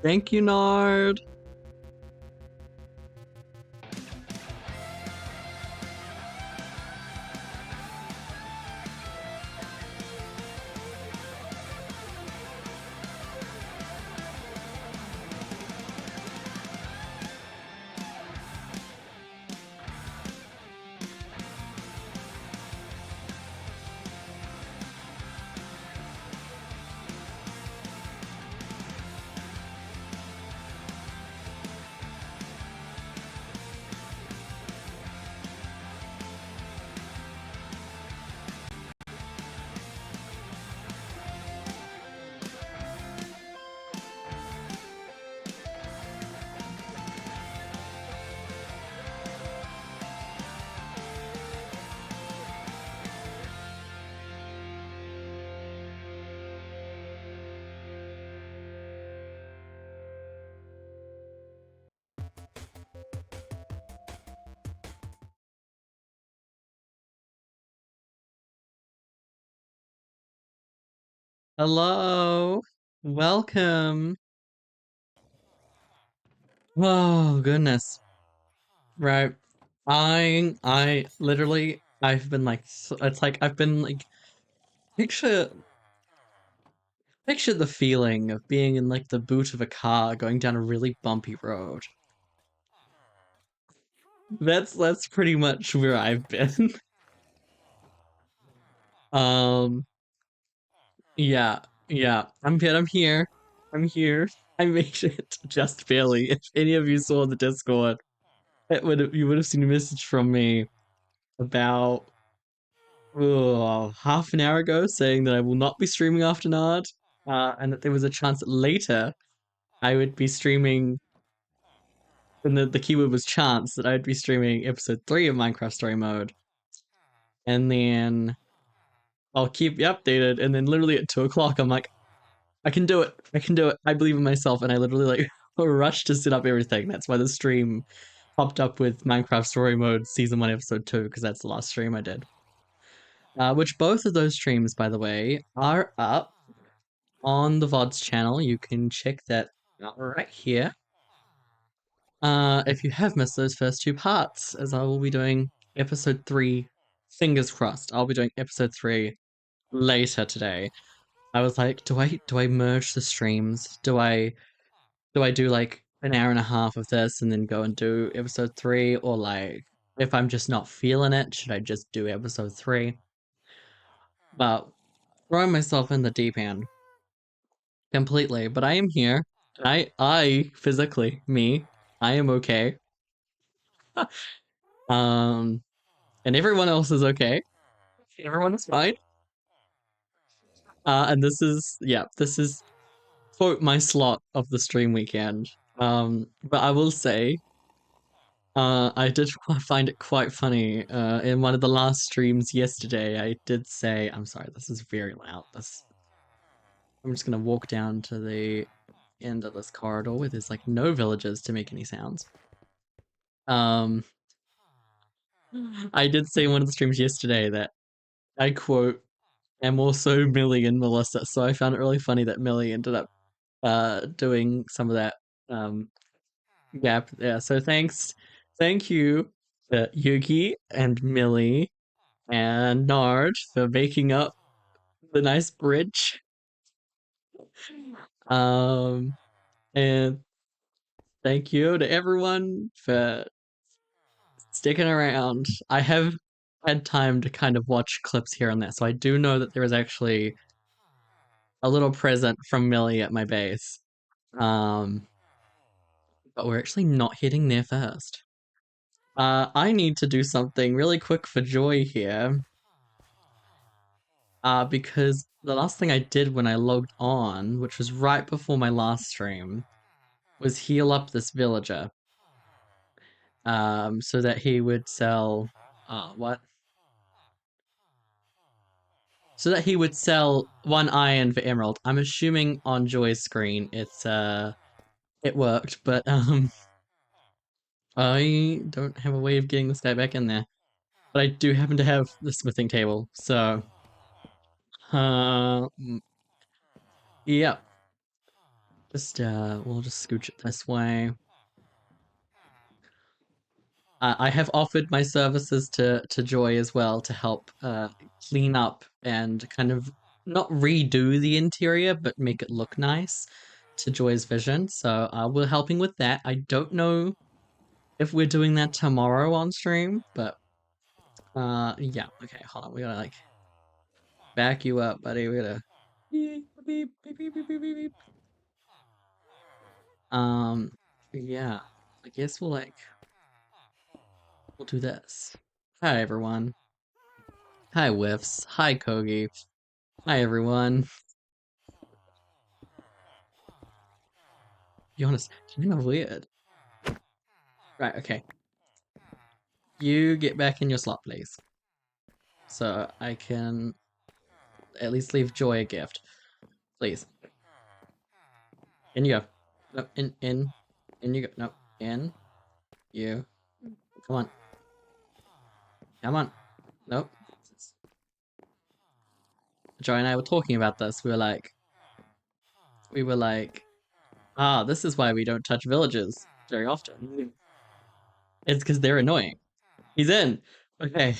Thank you, Nard. Hello. Welcome. Oh, goodness. Right. I literally, I've been like, it's like, I've been like, picture, picture the feeling of being in like the boot of a car going down a really bumpy road. That's pretty much where I've been. Um, yeah, yeah. I'm good. I'm here. I'm here. I made it just barely. If any of you saw the Discord, you would have seen a message from me about half an hour ago saying that I will not be streaming after Nard, and that there was a chance that later I would be streaming, and the keyword was chance that I'd be streaming episode 3 of Minecraft Story Mode, and then I'll keep you updated, and then literally at 2 o'clock, I'm like, I can do it. I can do it. I believe in myself, and I literally like rushed to set up everything. That's why the stream popped up with Minecraft Story Mode Season 1, Episode 2, because that's the last stream I did. Which both of those streams, by the way, are up on the VOD's channel. You can check that out right here. If you have missed those first two parts, as I will be doing episode 3, fingers crossed, I'll be doing episode 3 later today. I was like, do I merge the streams? Do I do like an hour and a half of this and then go and do episode 3, or like if I'm just not feeling it, should I just do episode 3? But throwing myself in the deep end completely, but I am here. I physically, me, I am okay. Um, and everyone else is okay. Everyone is fine. And this is quote my slot of the stream weekend. But I will say, I did find it quite funny. In one of the last streams yesterday, I did say, I'm sorry, this is very loud. I'm just gonna walk down to the end of this corridor where there's like no villagers to make any sounds. Um, I did say in one of the streams yesterday that I quote am also Millie and Melissa, so I found it really funny that Millie ended up doing some of that gap. Yeah, so thank you Yuki and Millie and Nard for making up the nice bridge. Um, and thank you to everyone for sticking around. I have had time to kind of watch clips here and there, so I do know that there is actually a little present from Millie at my base. Um, but we're actually not heading there first. I need to do something really quick for Joy here. Because the last thing I did when I logged on, which was right before my last stream, was heal up this villager. So that he would sell. What? So that he would sell 1 iron for emerald. I'm assuming on Joy's screen it worked, but I don't have a way of getting this guy back in there. But I do happen to have the smithing table, so yeah. Just we'll just scooch it this way. I have offered my services to Joy as well to help clean up and kind of not redo the interior, but make it look nice to Joy's vision. So we're helping with that. I don't know if we're doing that tomorrow on stream, but yeah. Okay, hold on. We gotta like back you up, buddy. We gotta beep beep beep beep beep beep beep. Beep. Um, yeah. I guess we'll do this. Hi everyone. Hi Whiffs. Hi Kogi. Hi everyone. Be honest, kind of weird. Right, okay. You get back in your slot, please. So I can at least leave Joy a gift. Please. In you go. No, in you go. No, in you. Come on. Come on. Nope. Joy and I were talking about this. We were like, this is why we don't touch villages very often. It's because they're annoying. He's in. Okay.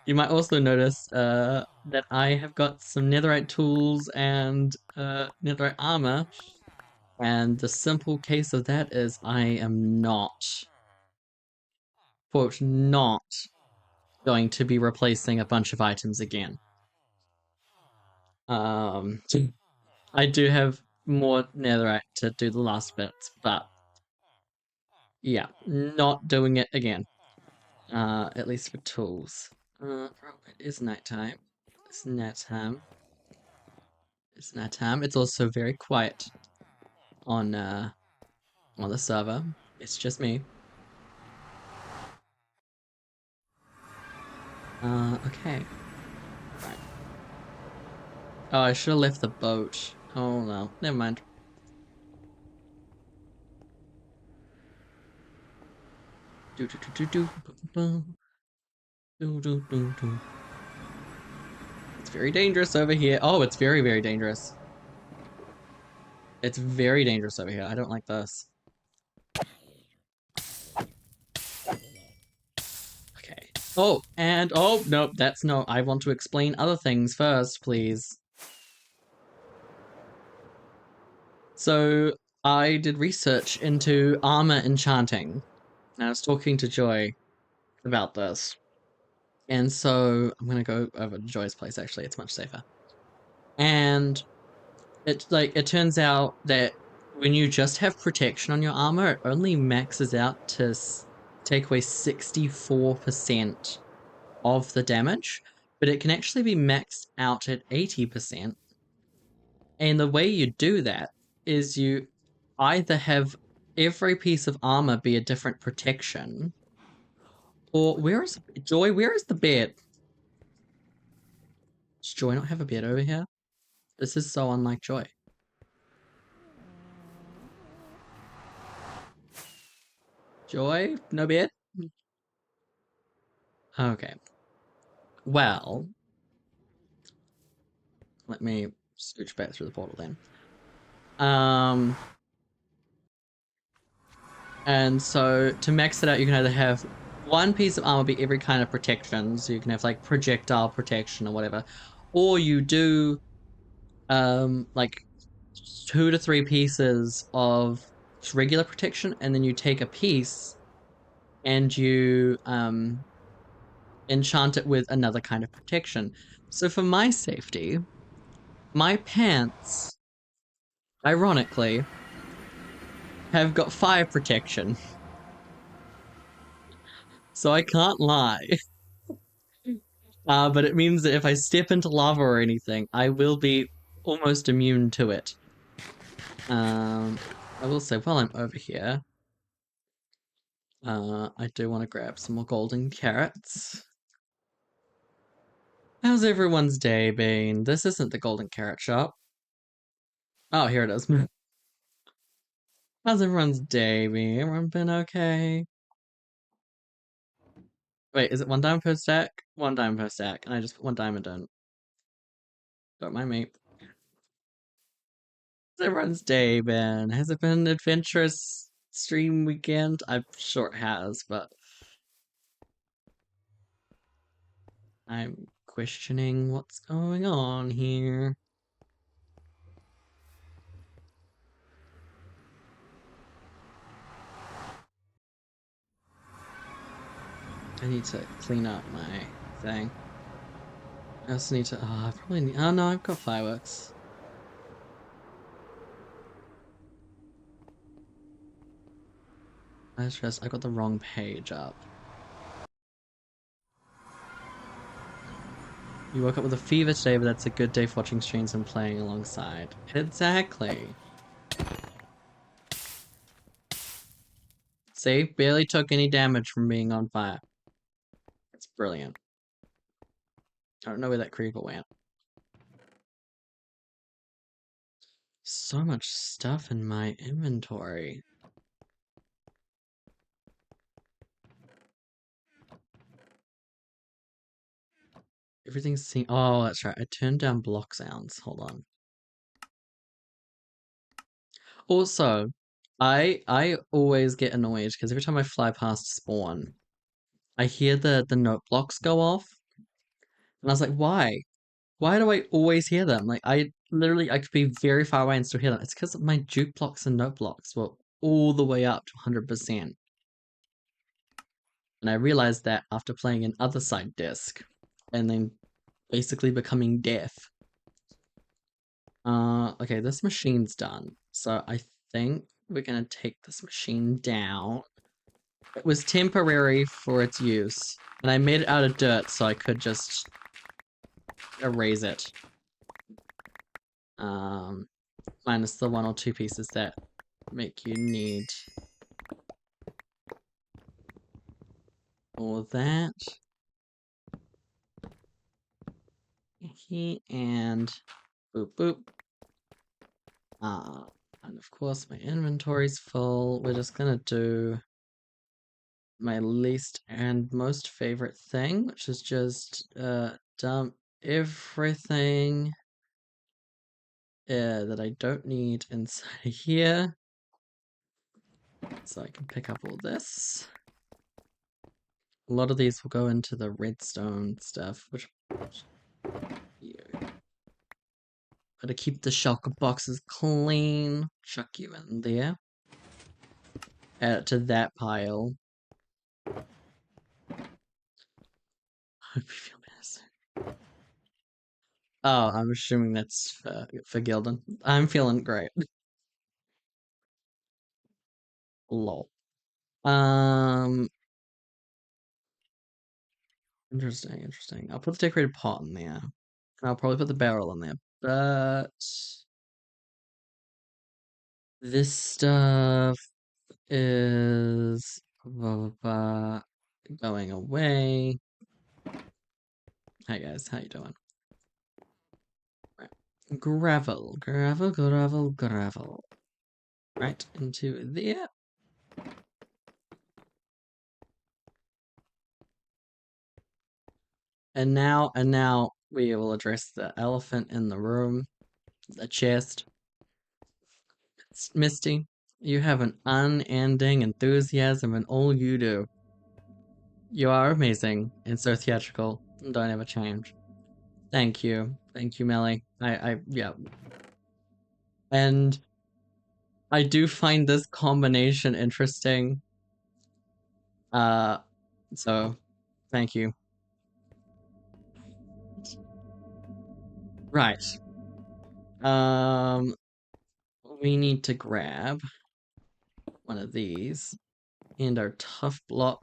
You might also notice that I have got some netherite tools and netherite armor, and the simple case of that is I am not, quote, not going to be replacing a bunch of items again. Um, I do have more netherite to do the last bits, but yeah, not doing it again. At least for tools. It is nighttime. It's nighttime. It's nighttime. It's also very quiet on on the server. It's just me. Okay. Right. Oh, I should have left the boat. Oh no, never mind. Do do do do do do do do do. It's very dangerous over here. Oh, it's very very dangerous. It's very dangerous over here. I don't like this. Okay. Oh, and oh nope, that's no. I want to explain other things first, please. So I did research into armor enchanting. And I was talking to Joy about this. And so I'm gonna go over to Joy's place actually, it's much safer. And it turns out that when you just have protection on your armor, it only maxes out to take away 64% of the damage, but it can actually be maxed out at 80%. And the way you do that is you either have every piece of armor be a different protection, or where is Joy? Where is the bed? Does Joy not have a bed over here? This is so unlike Joy. Joy? No bed? Okay. Well, let me scooch back through the portal then. Um, and so to max it out, you can either have one piece of armor be every kind of protection, so you can have like projectile protection or whatever, or you do like 2 to 3 pieces of regular protection, and then you take a piece and you enchant it with another kind of protection. So for my safety, my pants, ironically, have got fire protection. So I can't lie. But it means that if I step into lava or anything, I will be almost immune to it. I will say, while I'm over here, I do want to grab some more golden carrots. How's everyone's day been? This isn't the golden carrot shop. Oh, here it is. How's everyone's day been? Everyone been okay? Wait, is it 1 diamond per stack? 1 diamond per stack, and I just put 1 diamond in. Don't mind me. Everyone's day been? Has it been an adventurous stream weekend? I'm sure it has, but I'm questioning what's going on here. I need to clean up my thing. I also need to. Oh, I probably need. Oh no, I've got fireworks. I got the wrong page up. You woke up with a fever today, but that's a good day for watching streams and playing alongside. Exactly. See, barely took any damage from being on fire. It's brilliant. I don't know where that creeper went. So much stuff in my inventory. Everything's seen. Oh, that's right. I turned down block sounds. Hold on. Also, I always get annoyed because every time I fly past spawn, I hear the note blocks go off, and I was like, why? Why do I always hear them? Like I could be very far away and still hear them. It's because my juke blocks and note blocks were all the way up to 100%. And I realized that after playing an other side disc and then basically becoming deaf. Okay, this machine's done. So I think we're gonna take this machine down. It was temporary for its use, and I made it out of dirt so I could just erase it. Um, Minus the one or two pieces that make you need all that. And boop boop. And of course my inventory's full. We're just gonna do my least and most favorite thing, which is just dump everything that I don't need inside of here. So I can pick up all this. A lot of these will go into the redstone stuff, which gotta keep the shulker boxes clean. Chuck you in there. Add it to that pile. Hope you feel better. Oh, I'm assuming that's for Gildan. I'm feeling great. Lol. Um, interesting. I'll put the decorated pot in there. I'll probably put the barrel in there. But this stuff is going away. Hi guys, how you doing? Right. Gravel. Right into there. And now we will address the elephant in the room, the chest. Misty, you have an unending enthusiasm in all you do. You are amazing and so theatrical. Don't ever change. Thank you. Thank you, Melly. Yeah. And I do find this combination interesting. Uh, so thank you. Right. Um, we need to grab one of these and our tough block.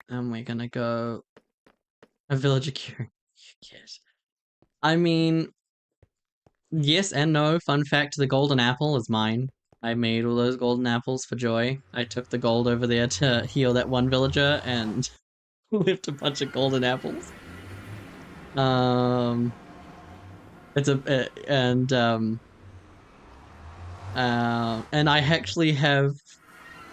And we're gonna go a villager curing. Yes. I mean, yes and no. Fun fact, the golden apple is mine. I made all those golden apples for Joy. I took the gold over there to heal that one villager and left a bunch of golden apples. It's a and I actually have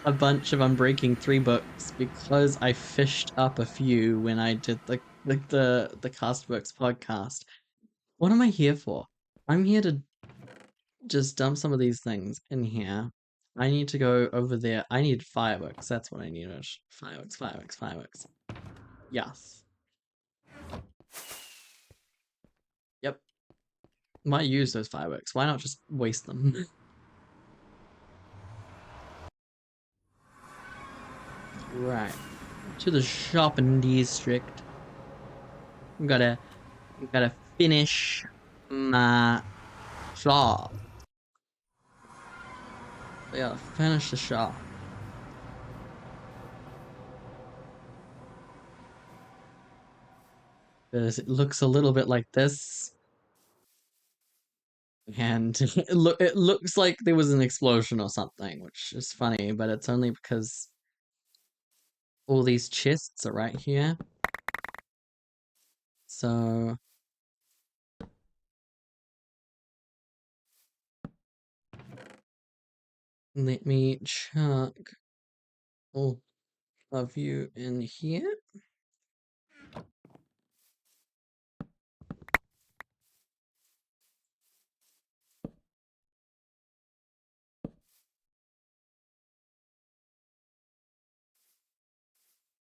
a bunch of Unbreaking 3 books because I fished up a few when I did the Castworks podcast. What am I here for? I'm here to just dump some of these things in here. I need to go over there. I need fireworks. That's what I needed. Fireworks, fireworks, fireworks. Yes. Yep. Might use those fireworks. Why not just waste them? Right. To the shopping district. Gotta gotta finish my shop. Yeah, finish the shop. Because it looks a little bit like this. And it looks like there was an explosion or something, which is funny, but it's only because all these chests are right here. So let me chuck all of you in here.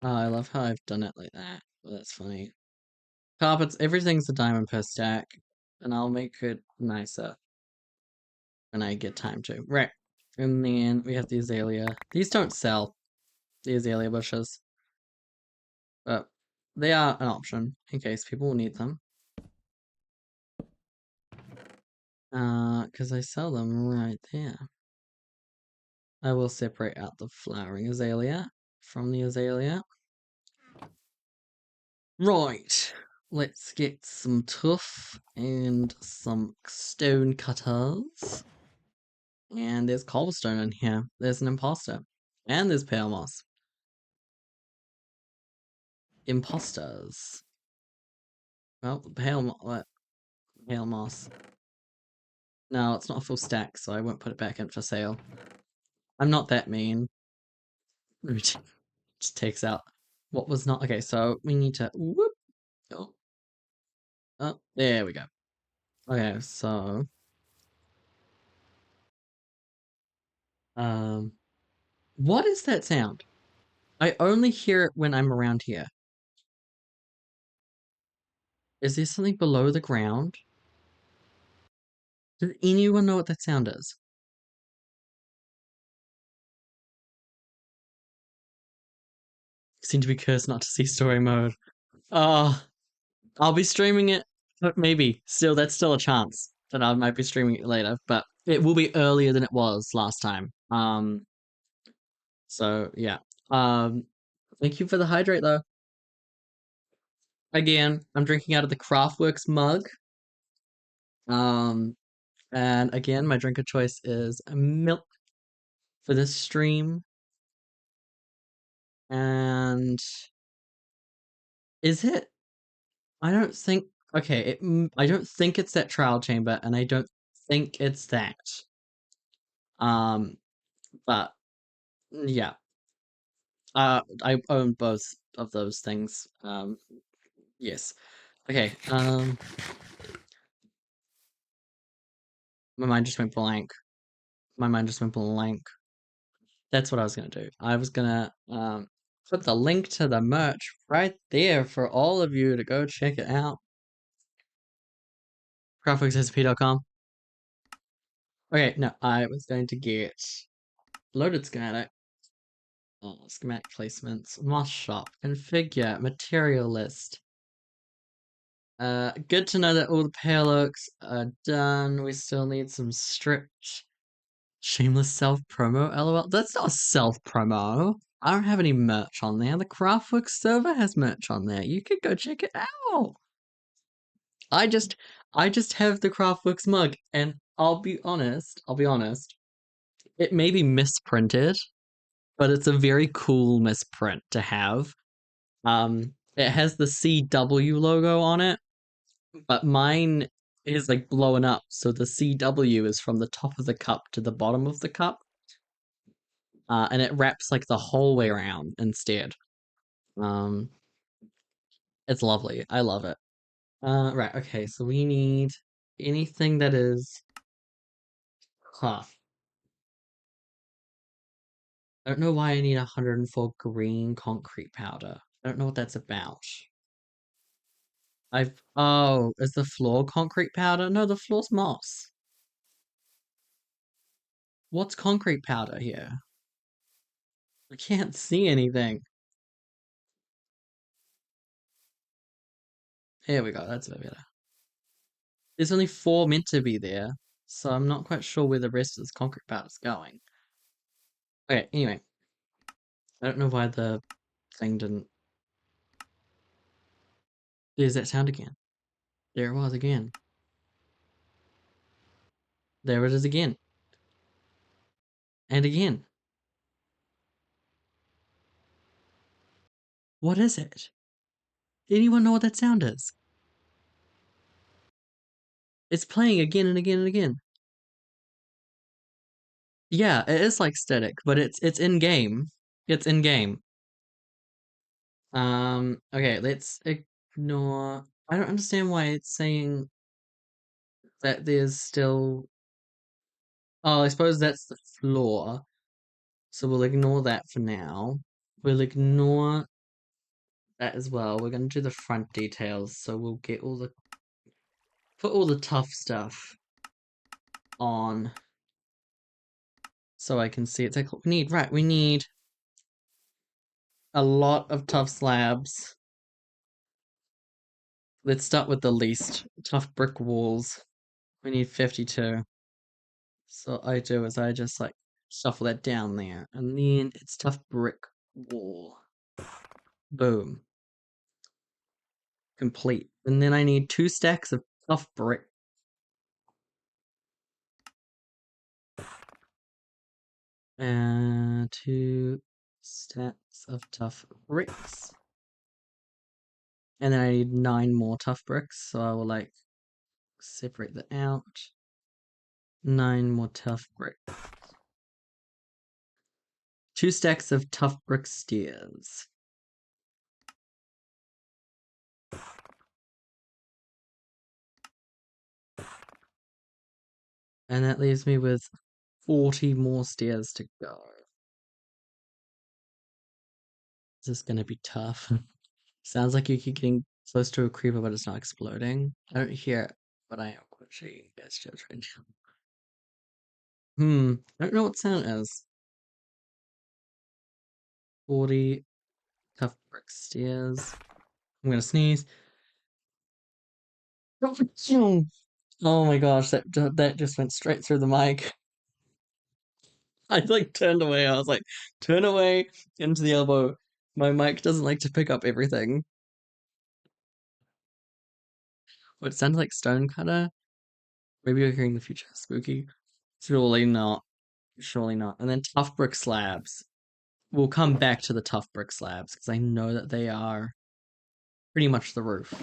Oh, I love how I've done it like that. Well, that's funny. Carpets, everything's a diamond per stack, and I'll make it nicer when I get time to. Right. And then we have the azalea. These don't sell, the azalea bushes, but they are an option in case people will need them. Because I sell them right there. I will separate out the flowering azalea from the azalea. Right, let's get some tuff and some stone cutters. And there's cobblestone in here. There's an imposter. And there's pale moss. Imposters. Well, pale moss. No, it's not a full stack, so I won't put it back in for sale. I'm not that mean. Just takes out what was not. Okay, so we need to. Whoop. Oh, oh, there we go. Okay, so um, what is that sound? I only hear it when I'm around here. Is there something below the ground? Does anyone know what that sound is? Seem to be cursed not to see story mode. Oh, I'll be streaming it, but maybe. Still, that's still a chance that I might be streaming it later, but it will be earlier than it was last time. So yeah. Thank you for the hydrate though. Again, I'm drinking out of the Craftworks mug. Um, and again, my drink of choice is milk for this stream. And is it? I don't think. Okay, I don't think it's that trial chamber, and I don't think it's that. Um, but yeah, I own both of those things. Yes. Okay. My mind just went blank. My mind just went blank. That's what I was gonna do. I was gonna put the link to the merch right there for all of you to go check it out. Craftworkssp.com. Okay, no, I was going to get loaded schematic. Schematic placements, moss shop, configure, material list. Good to know that all the pale oaks are done. We still need some stripped. Shameless self promo, lol. That's not self promo. I don't have any merch on there. The Craftworks server has merch on there. You could go check it out. I just I just have the Craftworks mug, and I'll be honest, it may be misprinted, but it's a very cool misprint to have. It has the CW logo on it, but mine is like blowing up, so the CW is from the top of the cup to the bottom of the cup. And it wraps like the whole way around instead. Um, it's lovely. I love it. Right, okay, so we need anything that is... Huh. I don't know why I need 104 green concrete powder. I don't know what that's about. Oh, is the floor concrete powder? No, the floor's moss. What's concrete powder here? I can't see anything. Here we go, that's a bit better. There's only 4 meant to be there, so I'm not quite sure where the rest of this concrete powder's going. Okay, anyway. I don't know why the thing didn't... There's that sound again. There it was again. There it is again. And again. What is it? Anyone know what that sound is? It's playing again and again and again. Yeah, it is like static, but it's in game. It's in game. Okay, let's ignore. I don't understand why it's saying that there's still. Oh, I suppose that's the floor. So we'll ignore that for now. We'll ignore that as well. We're gonna do the front details, so we'll get all the put all the tough stuff on so I can see it's like we need a lot of tough slabs. Let's start with the least. Tough brick walls. We need 52. So what I do is I just like shuffle that down there. And then it's tough brick wall. Boom. Complete. And then I need 2 stacks of tough brick. And 2 stacks of tough bricks. And then I need 9 more tough bricks. So I will like separate that out. 9 more tough bricks. 2 stacks of tough brick stairs. And that leaves me with 40 more stairs to go. This is gonna be tough. Sounds like you keep getting close to a creeper, but it's not exploding. I don't hear it, but I am watching guys judge right now. I don't know what sound it is. 40 tough brick stairs. I'm gonna sneeze. Oh my gosh, that just went straight through the mic. I like turned away. I was like, turn away into the elbow. My mic doesn't like to pick up everything. What sounded like Stonecutter? Maybe you're hearing the future. Spooky. Surely not. Surely not. And then tough brick slabs. We'll come back to the tough brick slabs because I know that they are pretty much the roof.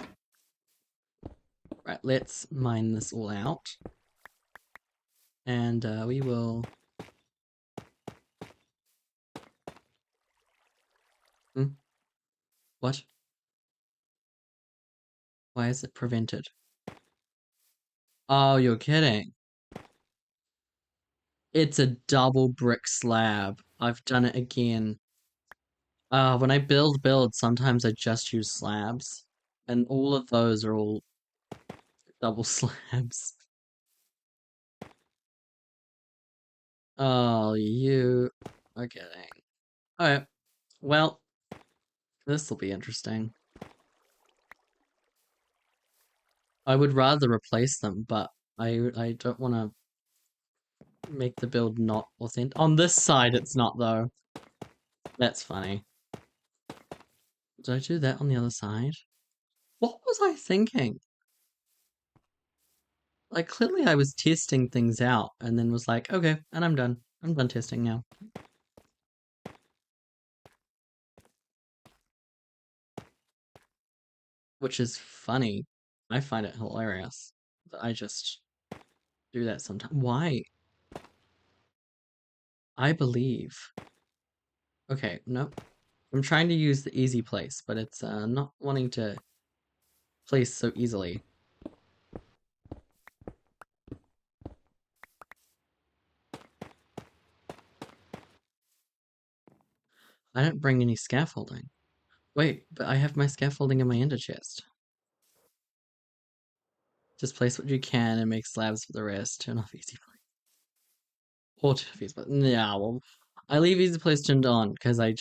Right, let's mine this all out. And we will... What? Why is it prevented? Oh, you're kidding. It's a double brick slab. I've done it again. When I build, sometimes I just use slabs. And all of those are all double slabs. Oh, you are kidding. Alright, well, this will be interesting. I would rather replace them, but I don't want to make the build not authentic. On this side, it's not, though. That's funny. Did I do that on the other side? What was I thinking? Like, clearly I was testing things out and then was like, okay, and I'm done. I'm done testing now. Which is funny. I find it hilarious that I just do that sometimes. Why? I believe. Okay, nope. I'm trying to use the easy place, but it's not wanting to place so easily. I don't bring any scaffolding. Wait, but I have my scaffolding in my ender chest. Just place what you can and make slabs for the rest. Turn off easy play. Or turn off easy play. Yeah, well, I leave easy plays turned on because I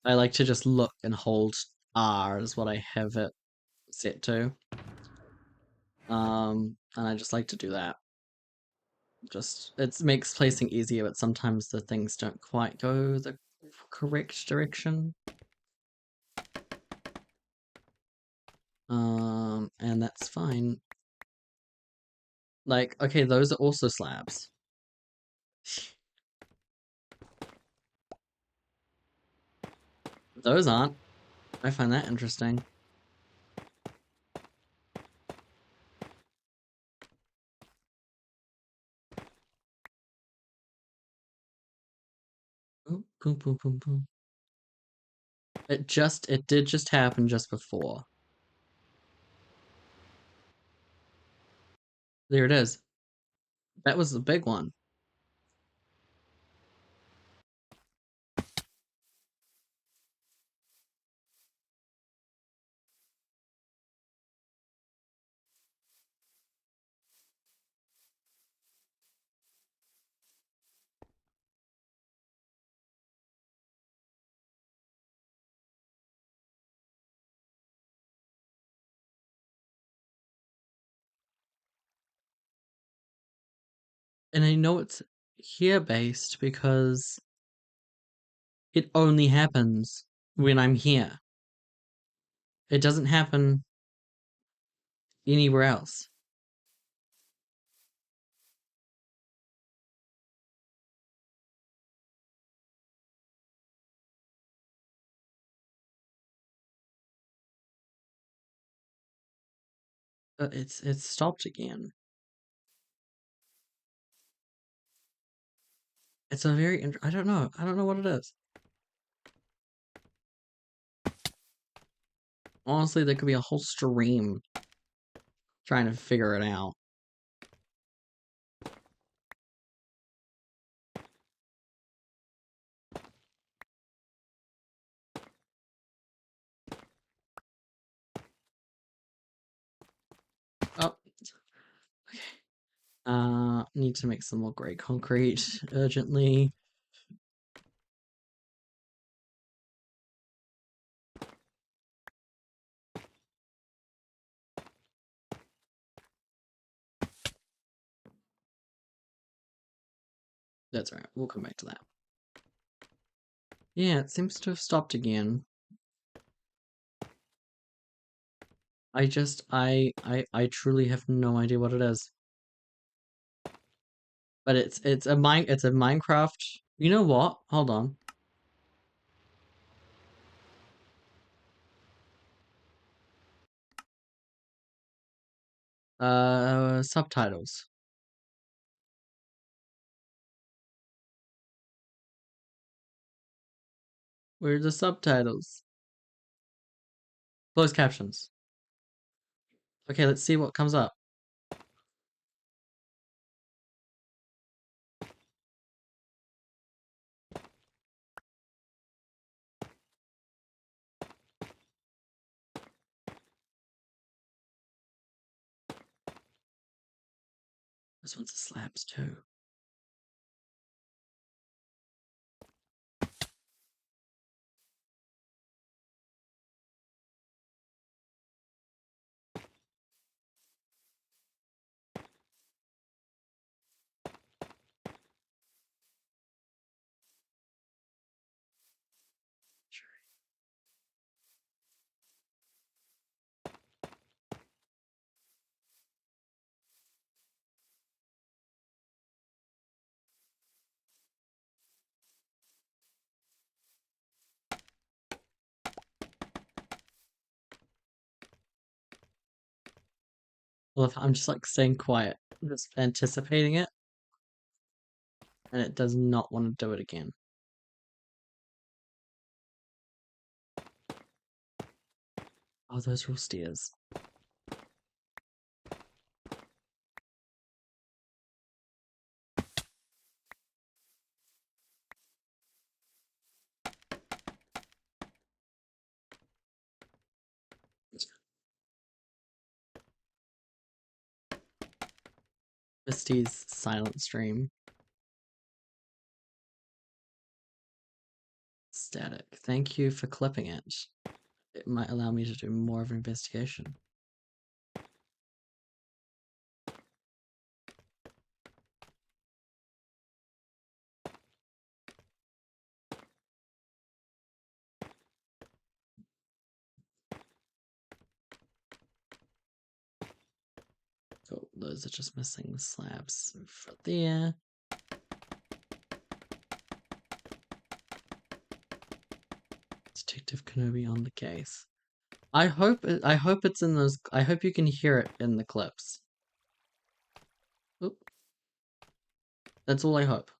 like to just look and hold R is what I have it set to. And I just like to do that. Just it makes placing easier, but sometimes the things don't quite go the correct direction. And that's fine. Like, okay, those are also slabs. Those aren't. I find that interesting. Oh, boom, boom, boom, boom. It did just happen just before. There it is. That was the big one. And I know it's here based because it only happens when I'm here. It doesn't happen anywhere else. It's stopped again. It's a very I don't know. I don't know what it is. Honestly, there could be a whole stream trying to figure it out. Oh, okay. Need to make some more grey concrete urgently. That's right. We'll come back to that. Yeah, it seems to have stopped again. I truly have no idea what it is. But it's a Minecraft. You know what? Hold on. Subtitles. Where are the subtitles? Closed captions. Okay, let's see what comes up. This one's a slabs too. Well, if I'm just like staying quiet, just anticipating it, and it does not want to do it again. Oh, those are all stairs. Misty's silent stream. Static. Thank you for clipping it. It might allow me to do more of an investigation. Cool. Those are just missing slabs for there. Detective Kenobi on the case. I hope it's in those. I hope you can hear it in the clips. Oop. That's all I hope.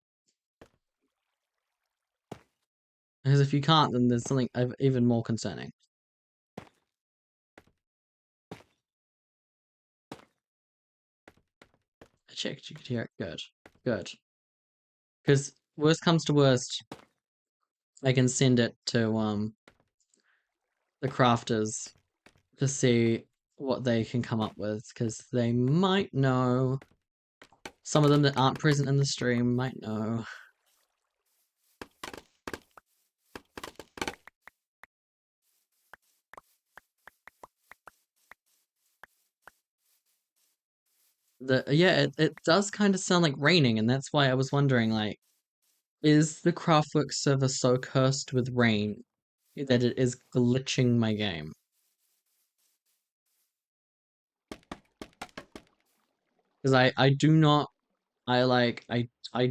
Because if you can't, then there's something even more concerning. I checked. You could hear it. Good. Good. Because worst comes to worst, I can send it to the crafters to see what they can come up with, because they might know. Some of them that aren't present in the stream might know. Yeah, it does kind of sound like raining, and that's why I was wondering, like, is the Craftworks server so cursed with rain that it is glitching my game? Because I do not I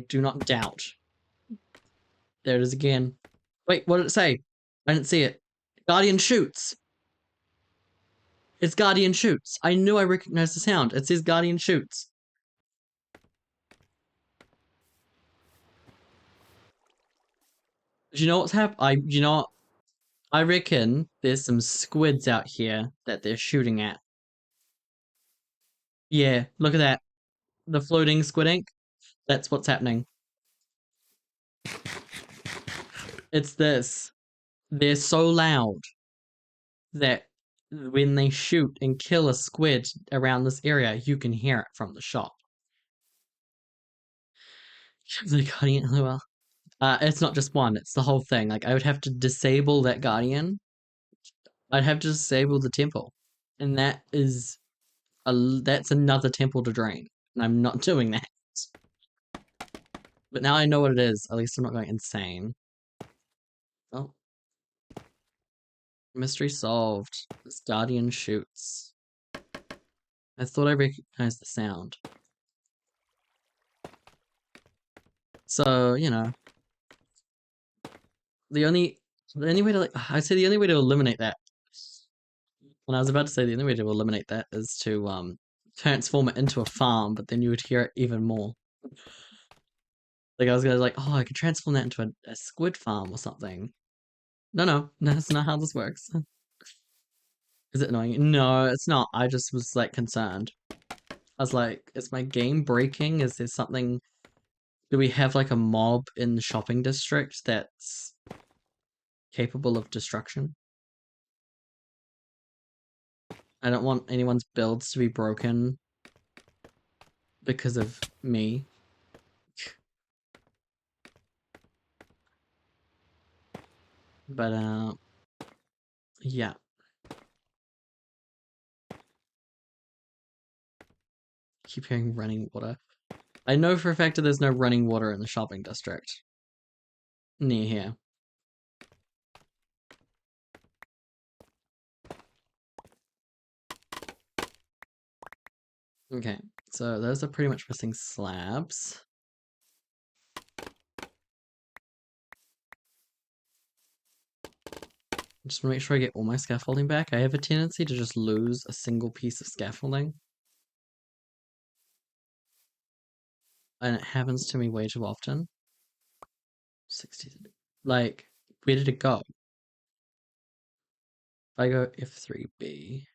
do not doubt. There it is again. Wait, what did it say? I didn't see it. Guardian shoots. It's Guardian shoots. I knew I recognized the sound. It says Guardian shoots. Do you know what's you know what? I reckon there's some squids out here that they're shooting at. Yeah, look at that. The floating squid ink. That's what's happening. It's this. They're so loud that when they shoot and kill a squid around this area, you can hear it from the shop. The Guardian, well, it's not just one, it's the whole thing. Like, I would have to disable that Guardian. I'd have to disable the temple. And that's another temple to drain. And I'm not doing that. But now I know what it is. At least I'm not going insane. Oh. Mystery solved. This Guardian shoots. I thought I recognized the sound. So, you know. The only way to, like, I say the only way to eliminate that, when I was about to say the only way to eliminate that is to transform it into a farm, but then you would hear it even more. Like, I was gonna, like, oh, I could transform that into a squid farm or something. No, that's not how this works. Is it annoying? No, it's not. I just was, like, concerned. I was like, is my game breaking? Is there something? Do we have, like, a mob in the shopping district that's capable of destruction? I don't want anyone's builds to be broken because of me. But yeah. Keep hearing running water. I know for a fact that there's no running water in the shopping district near here. Okay, so those are pretty much missing slabs. Just want to make sure I get all my scaffolding back. I have a tendency to just lose a single piece of scaffolding. And it happens to me way too often. 60. Like, where did it go? If I go F3B.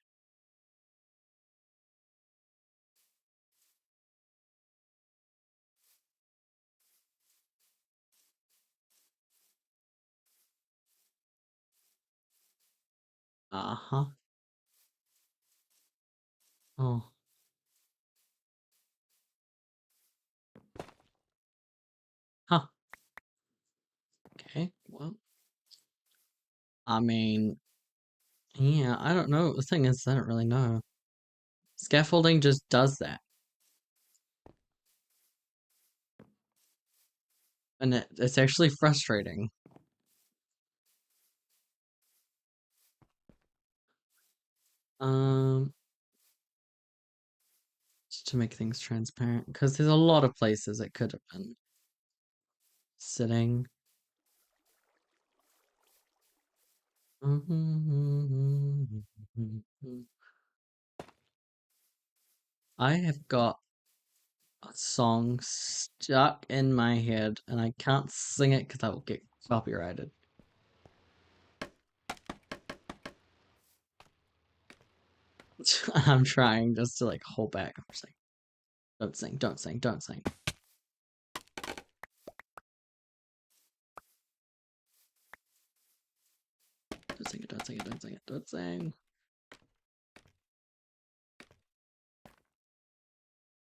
Uh-huh. Oh. I mean, yeah, I don't know. The thing is, I don't really know. Scaffolding just does that, and it's actually frustrating. Um, just to make things transparent, because there's a lot of places it could have been sitting. I have got a song stuck in my head, and I can't sing it because I will get copyrighted. I'm trying just to like hold back. I'm just like, don't sing, don't sing, don't sing. Don't sing it, don't sing it, don't sing it, don't sing.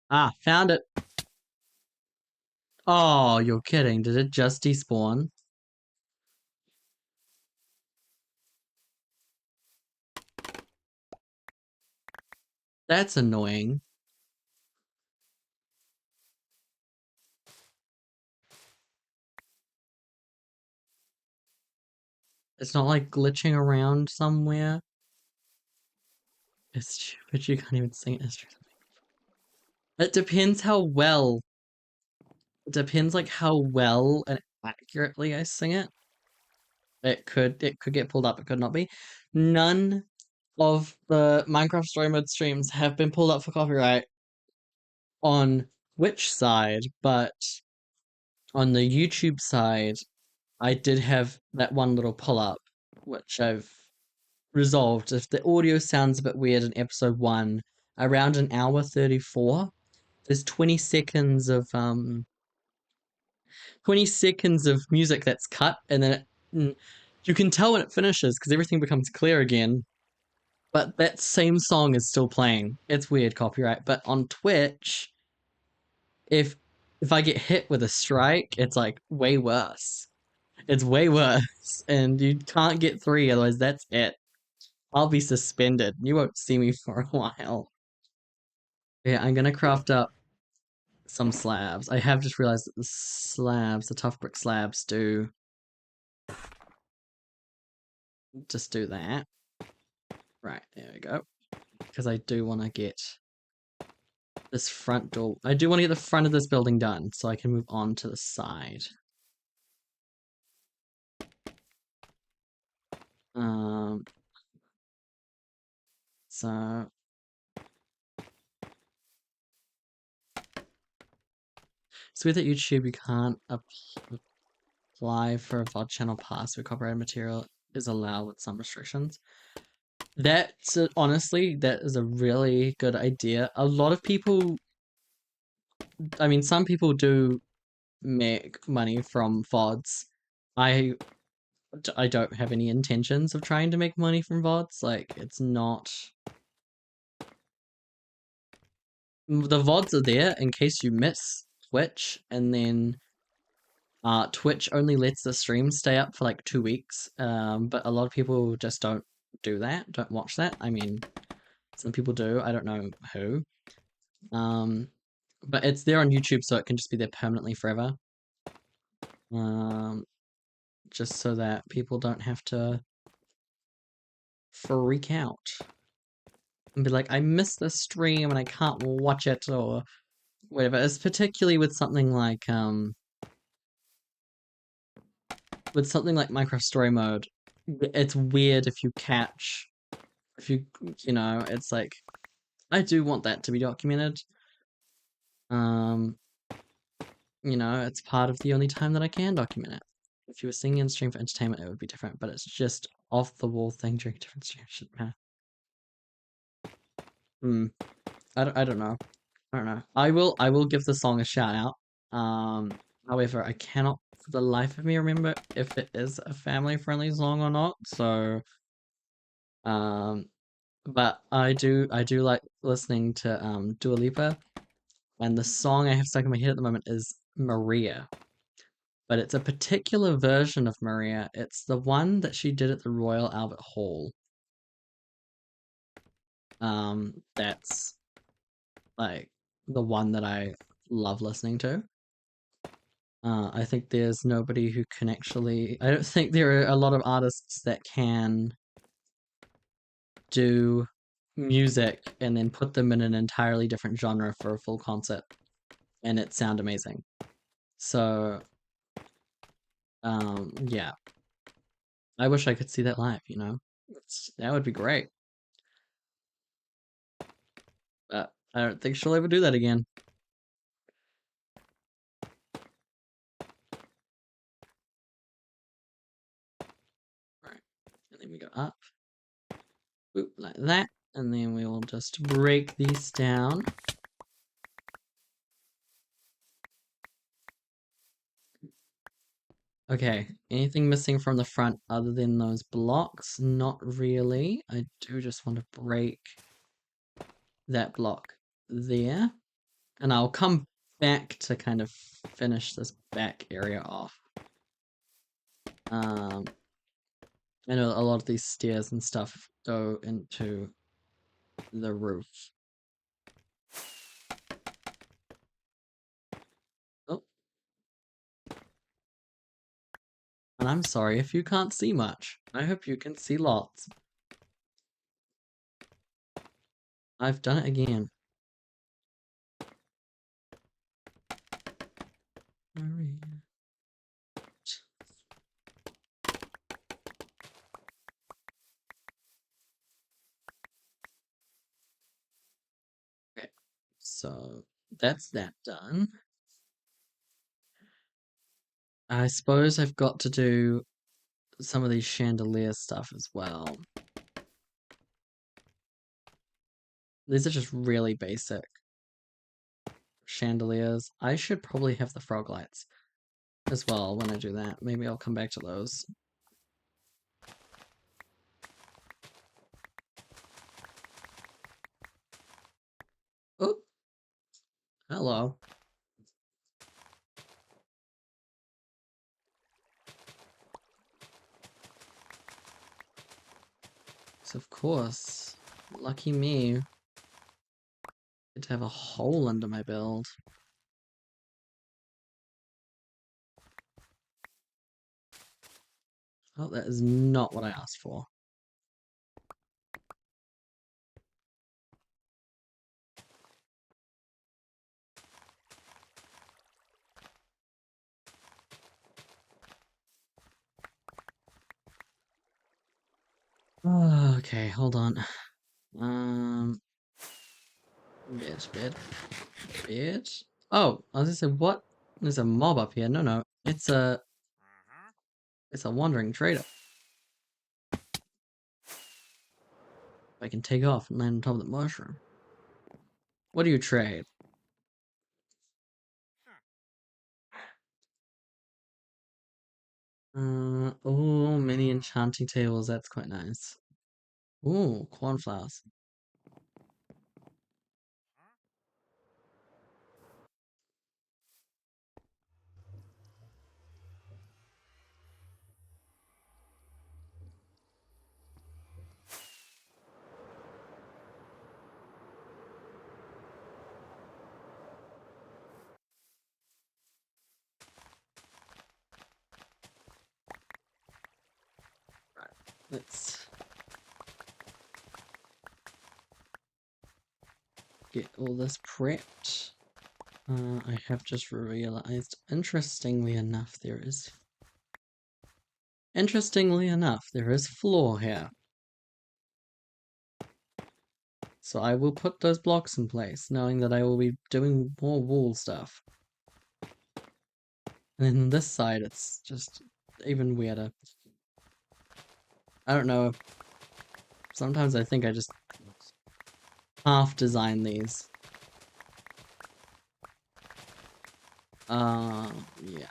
Ah, found it. Oh, you're kidding. Did it just despawn? That's annoying. It's not like glitching around somewhere. It's stupid. You can't even sing it. It depends how well. It depends like how well and accurately I sing it. It could get pulled up. It could not be. None of the Minecraft Story Mode streams have been pulled up for copyright on which side, but on the YouTube side, I did have that one little pull up, which I've resolved. If the audio sounds a bit weird in episode one, around an hour 34, there's 20 seconds of music that's cut, and then you can tell when it finishes because everything becomes clear again. But that same song is still playing. It's weird copyright. But on Twitch, if if I get hit with a strike, it's like way worse. It's way worse, and you can't get three, otherwise that's it. I'll be suspended. You won't see me for a while. Yeah, I'm gonna craft up some slabs. I have just realized that the slabs, the tough brick slabs, do just do that. Right, there we go. Because I do want to get this front door. I do want to get the front of this building done so I can move on to the side. Um, so it's weird that YouTube you can't apply for a VOD channel pass where copyrighted material is allowed with some restrictions. That's honestly, that is a really good idea. A lot of people, I mean, some people do make money from VODs. I I don't have any intentions of trying to make money from VODs. Like, it's not. The VODs are there in case you miss Twitch, and then Twitch only lets the stream stay up for like 2 weeks. But a lot of people just don't do that, don't watch that. I mean, some people do. I don't know who. Um, but it's there on YouTube, so it can just be there permanently forever. Um, just so that people don't have to freak out and be like, I missed the stream and I can't watch it or whatever. It's particularly with something like Minecraft Story Mode. It's weird if you catch, if you know, it's like I do want that to be documented. Um, it's part of the only time that I can document it. If you were singing in stream for entertainment, it would be different, but it's just off the wall thing during different streams. Shouldn't matter. Hmm. I don't know. I don't know. I will give the song a shout out. However, I cannot for the life of me remember if it is a family friendly song or not. So um but I do like listening to Dua Lipa, and the song I have stuck in my head at the moment is Maria. but it's a particular version of Maria. It's the one that she did at the Royal Albert Hall. That's like the one that I love listening to. I think there's nobody who can actually. I don't think there are a lot of artists that can do music and then put them in an entirely different genre for a full concert and it sound amazing. So, yeah, I wish I could see that live, you know? That would be great. But I don't think she'll ever do that again. Right. And then we go up, boop, like that. And then we will just break these down. Okay, anything missing from the front other than those blocks? Not really. I do just want to break that block there. And I'll come back to kind of finish this back area off. I know a lot of these stairs and stuff go into the roof. Oh, and I'm sorry if you can't see much. I hope you can see lots. I've done it again. Maria. Okay, so that's that done. I suppose I've got to do some of these chandelier stuff as well. These are just really basic chandeliers. I should probably have the frog lights as well when I do that. Maybe I'll come back to those. Oh, hello. So of course, lucky me, get to have a hole under my build. Oh, that is not what I asked for. Okay, hold on. Bed. Oh, I was gonna say, what? There's a mob up here. No, no, it's a wandering trader. I can take off and land on top of the mushroom. What do you trade? Oh, many enchanting tables. That's quite nice. Ooh, cornflowers. Right. Let's get all this prepped. I have just realized, interestingly enough, there is floor here. So I will put those blocks in place, knowing that I will be doing more wall stuff. And then this side, it's just even weirder. I don't know. Sometimes I think I just half design these. Yeah.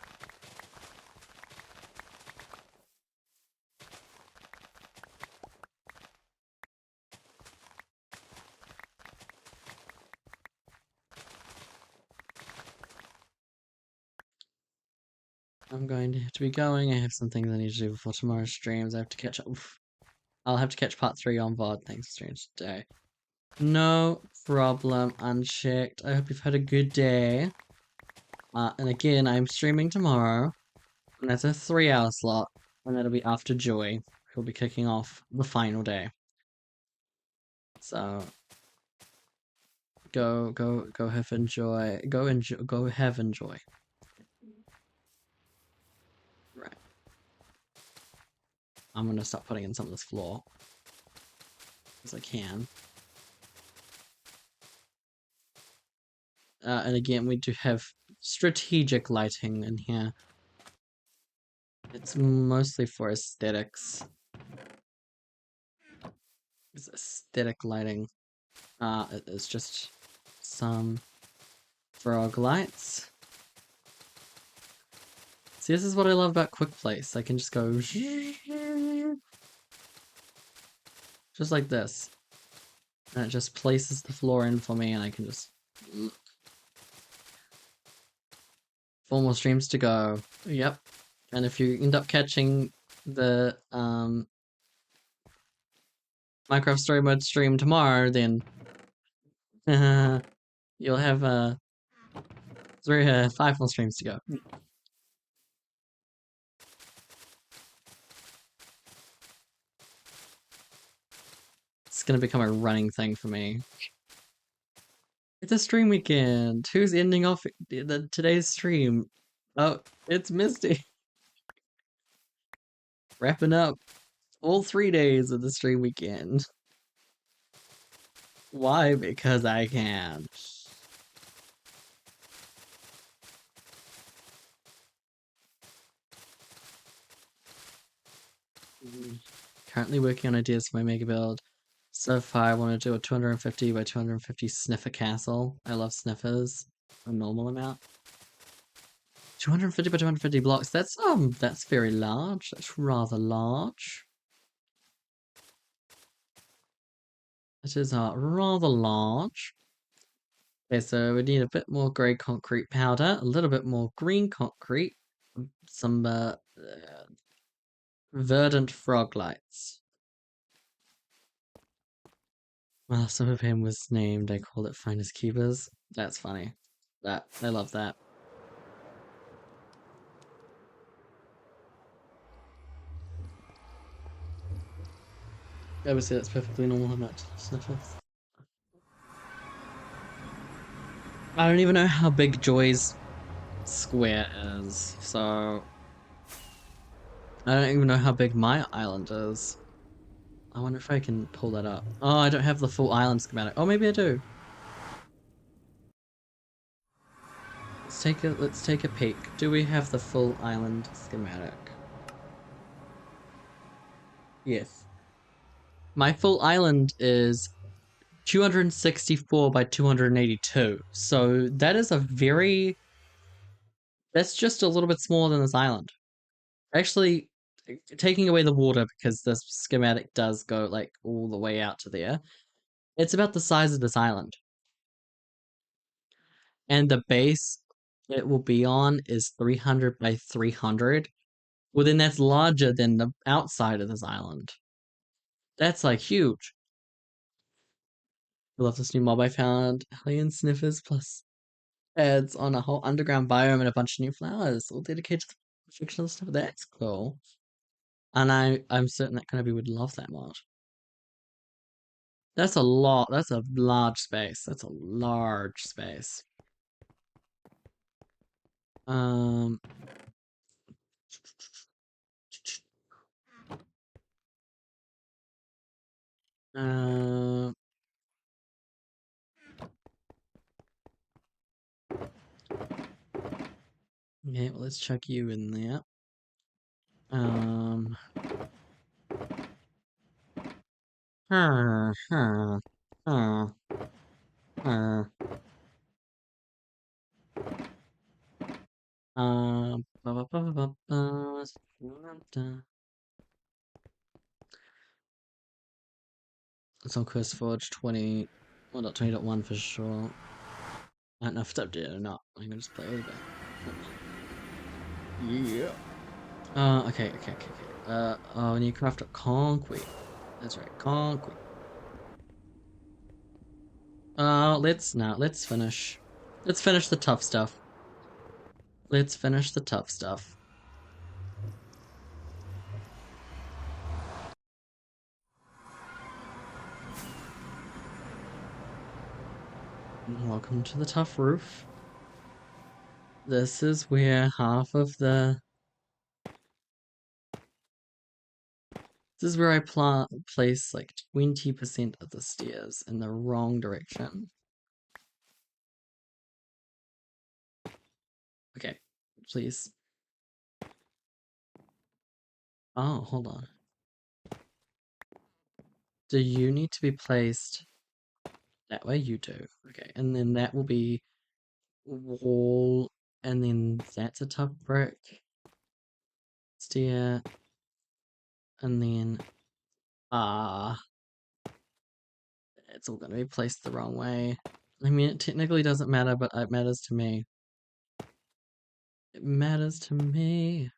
I'm going to have to be going. I have some things I need to do before tomorrow's streams. I have to catch up. I'll have to catch part 3 on VOD. Thanks for streams today. No problem, Unchecked. I hope you've had a good day. And again, I'm streaming tomorrow, and that's a 3-hour slot, and that'll be after Joy, who'll be kicking off the final day. So go have enjoy. Go have enjoy. Right. I'm gonna start putting in some of this floor as I can. And again, we do have strategic lighting in here. It's mostly for aesthetics. It's aesthetic lighting. It's just some frog lights. See, this is what I love about Quick Place. I can just go just like this. And it just places the floor in for me, and I can just look. 4 more streams to go. Yep. And if you end up catching the Minecraft Story Mode stream tomorrow, then you'll have 5 more streams to go. It's gonna become a running thing for me. It's a stream weekend. Who's ending off today's stream? Oh, it's Misty. Wrapping up all 3 days of the stream weekend. Why? Because I can. Currently working on ideas for my mega build. So far, I want to do a 250 by 250 sniffer castle. I love sniffers. A normal amount. 250 by 250 blocks. That's very large. That's rather large. It is rather large. Okay, so we need a bit more grey concrete powder, a little bit more green concrete, some verdant frog lights. Well, some of him was named, I call it Finest Keepers. That's funny. I love that. Obviously, that's perfectly normal. I'm not sniffers. I don't even know how big Joy's square is, so I don't even know how big my island is. I wonder if I can pull that up. Oh, I don't have the full island schematic. Oh, maybe I do. Let's take a peek. Do we have the full island schematic? Yes. My full island is 264 by 282. So that's just a little bit smaller than this island. Actually, taking away the water because this schematic does go like all the way out to there. It's about the size of this island. And the base it will be on is 300 by 300. Well, then that's larger than the outside of this island. That's like huge. I love this new mob I found. Alien sniffers plus ads on a whole underground biome and a bunch of new flowers, all dedicated to the fictional stuff. That's cool. And I'm certain that Konobi would love that mod. That's a lot. That's a large space. That's a large space. Um. Uh, okay, well, let's chuck you in there. Um. Huh, huh, huh, huh. Ba, ba, ba, ba, ba, ba. It's on CurseForge 20. Well, not 20.1 for sure. I don't know if it's updated or not. I'm gonna just play over. Yeah. Okay. Oh, I need to craft a concrete. That's right, concrete. Let's finish. Let's finish the tough stuff. Let's finish the tough stuff. Welcome to the tough roof. This is where half of the. This is where I place like 20% of the stairs in the wrong direction. Okay, please. Oh, hold on. Do you need to be placed that way? You do. Okay, and then that will be wall, and then that's a tough brick stair, and then it's all gonna be placed the wrong way. I mean, it technically doesn't matter, but it matters to me. It matters to me.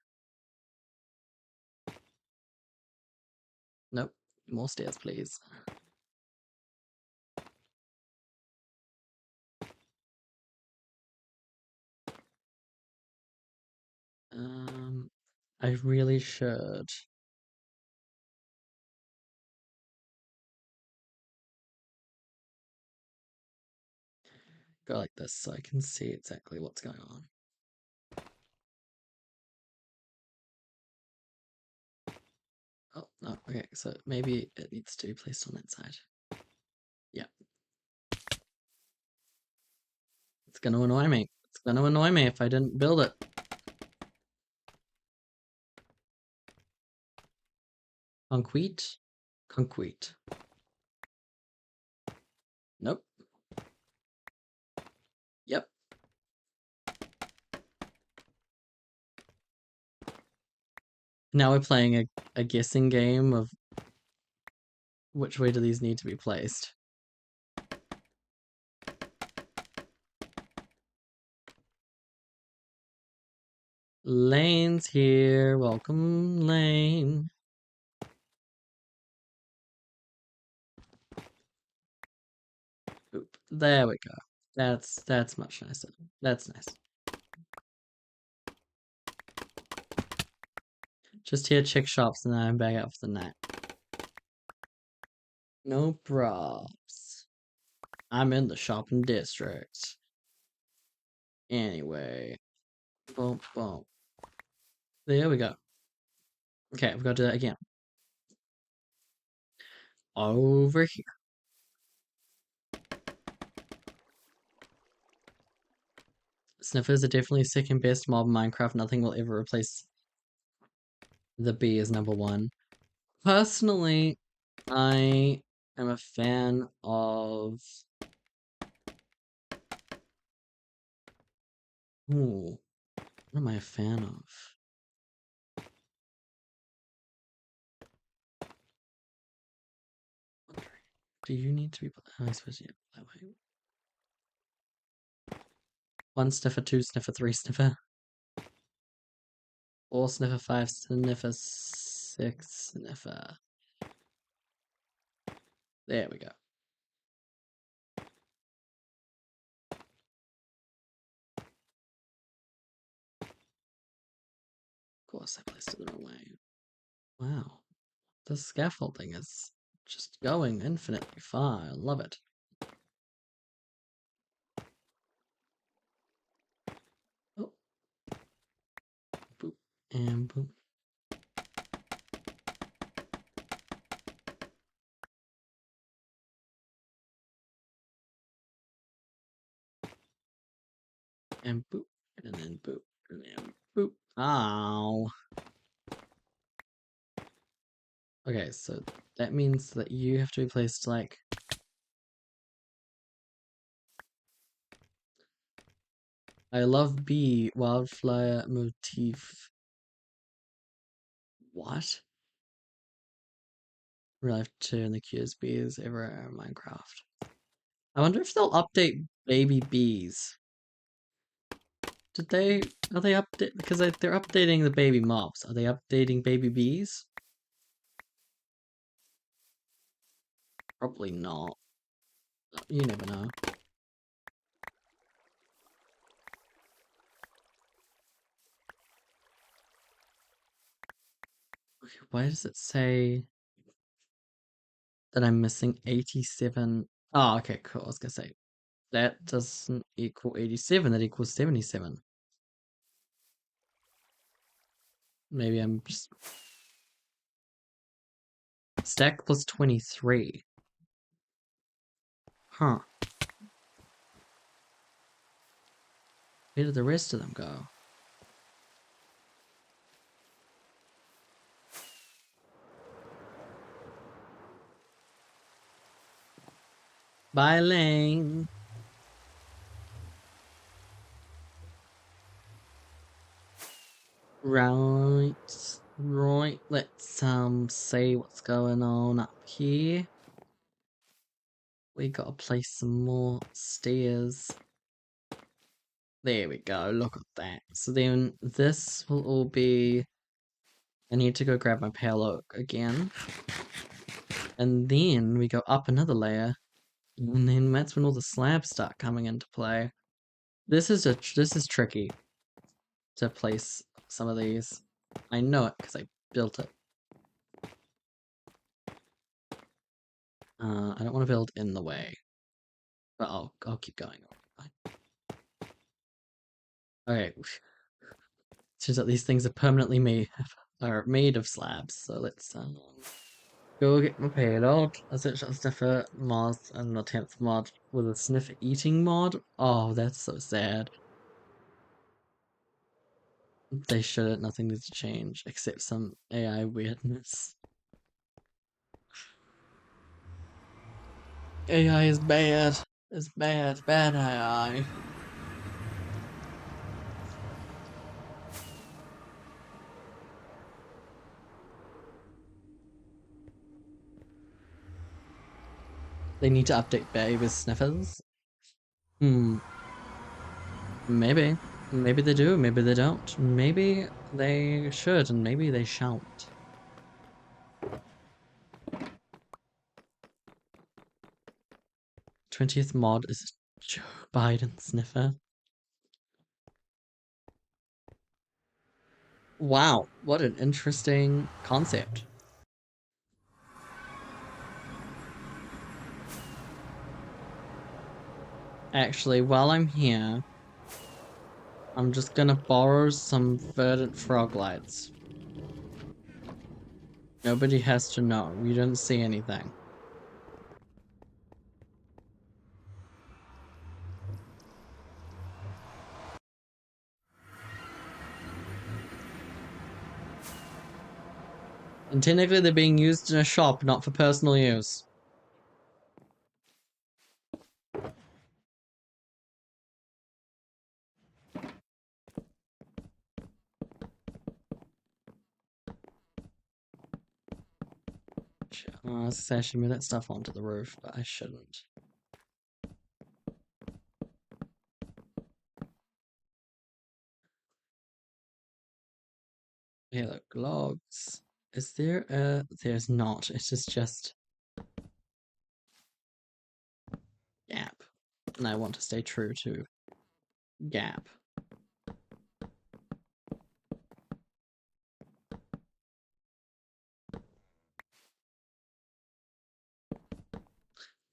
Nope. More stairs, please. Um, I really should go like this so I can see exactly what's going on. Oh, no, okay, so maybe it needs to be placed on that side. Yeah, it's gonna annoy me. It's gonna annoy me if I didn't build it. Concrete? Concrete. Nope. Yep. Now we're playing a guessing game of which way do these need to be placed. Lane's here. Welcome, Lane. Oop. There we go. That's much nicer. That's nice. Just here check shops and then I'm back out for the night. No props. I'm in the shopping district. Anyway. Boom, boom. There we go. Okay, we've got to do that again. Over here. Sniffers are definitely second best mob in Minecraft. Nothing will ever replace the bee as number one. Personally, I am a fan of. Ooh, what am I a fan of? Do you need to be? How am I supposed to get that way? One sniffer, two sniffer, three sniffer, four sniffer, five sniffer, six sniffer. There we go. Of course, I placed it the wrong way. Wow, the scaffolding is just going infinitely far. I love it. Oh, boop and boop. And boop, and then boop, and then boop. Ow. Okay, so that means that you have to be placed like. I love bee wildflower motif. What? Real life 2 and the cutest bees ever in Minecraft. I wonder if they'll update baby bees. Are they update because they're updating the baby mobs. Are they updating baby bees? Probably not. You never know. Okay, why does it say that I'm missing 87? Oh, okay, cool. I was gonna say that doesn't equal 87, that equals 77. Maybe I'm just stack plus 23. Huh. Where did the rest of them go? Bye, Lane. Right, right. Let's see what's going on up here. We gotta place some more stairs. There we go. Look at that. So then this will all be. I need to go grab my payload again, and then we go up another layer, and then that's when all the slabs start coming into play. This is tricky to place some of these. I know it because I built it. I don't want to build in the way, but I'll keep going. Okay, turns out these things are permanently made of slabs. So let's go get my payload. I searched on sniffer mods and the 10th mod with a sniffer eating mod. Oh, that's so sad. They shouldn't. Nothing needs to change except some AI weirdness. AI is bad. It's bad. Bad AI. They need to update baby sniffers. Hmm. Maybe. Maybe they do. Maybe they don't. Maybe they should, and maybe they shan't. 20th mod is Joe Biden sniffer. Wow, what an interesting concept. Actually, while I'm here, I'm just gonna borrow some verdant frog lights. Nobody has to know. We didn't see anything. And technically they're being used in a shop, not for personal use. I say I should move that stuff onto the roof, but I shouldn't. Here, look, logs. Is there a... There's not. It is just gap. And I want to stay true to gap.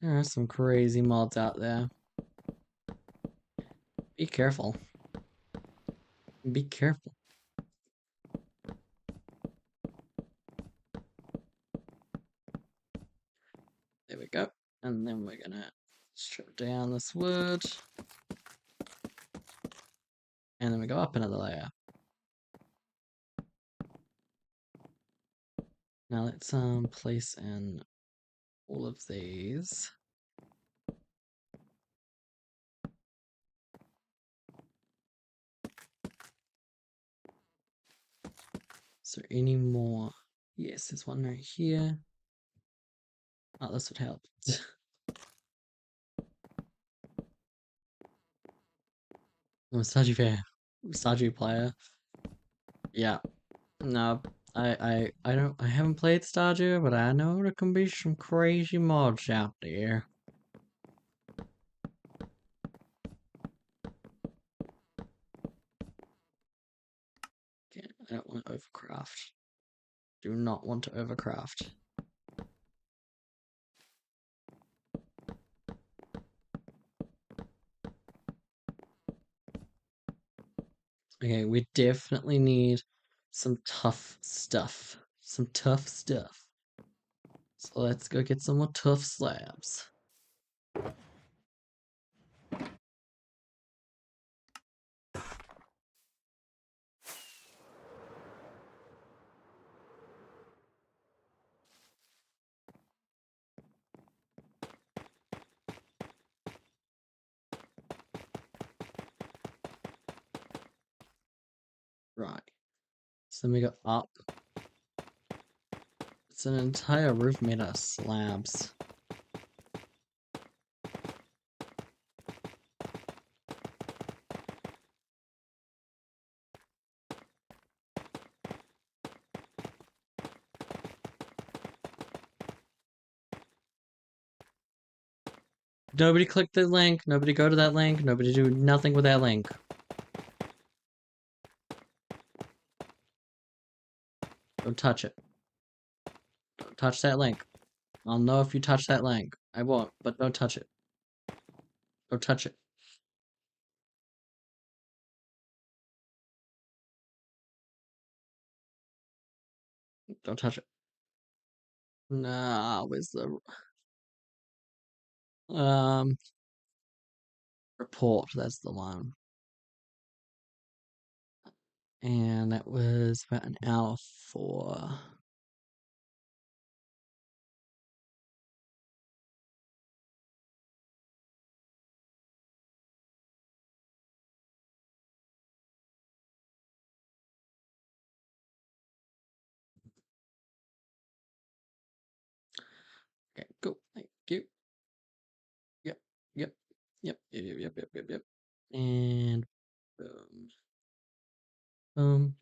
There are some crazy mods out there. Be careful. Be careful. There we go. And then we're gonna strip down this wood. And then we go up another layer. Now let's place in all of these. Is there any more? Yes, there's one right here. Oh, this would help. Massage fair. Stardew player. Yeah. No, I haven't played Stardew, but I know there can be some crazy mods out there. Okay, I don't want to overcraft. Do not want to overcraft. Okay, we definitely need some tough stuff. Some tough stuff. So let's go get some more tough slabs. Right. So then we go up. It's an entire roof made out of slabs. Nobody click the link. Nobody go to that link. Nobody do nothing with that link. Don't touch it. Don't touch that link. I'll know if you touch that link. I won't, but don't touch it. Don't touch it. Don't touch it. Nah, where's the um report? That's the one. And that was about an hour for. Okay, cool. Thank you. Yep, yep, yep. And boom, boom.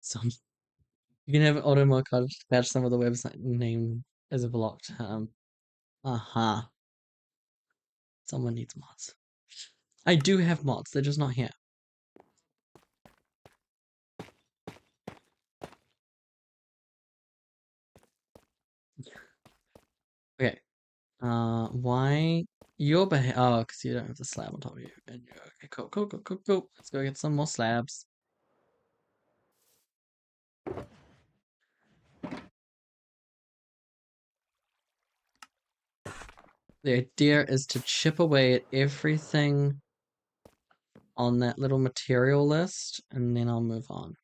Some you can have auto mode card patch some of the website name as a blocked. Uh-huh. Someone needs mods. I do have mods, they're just not here. Okay. Why you're behind? Oh, because you don't have the slab on top of you. And you're okay. Cool. Let's go get some more slabs. The idea is to chip away at everything on that little material list, and then I'll move on.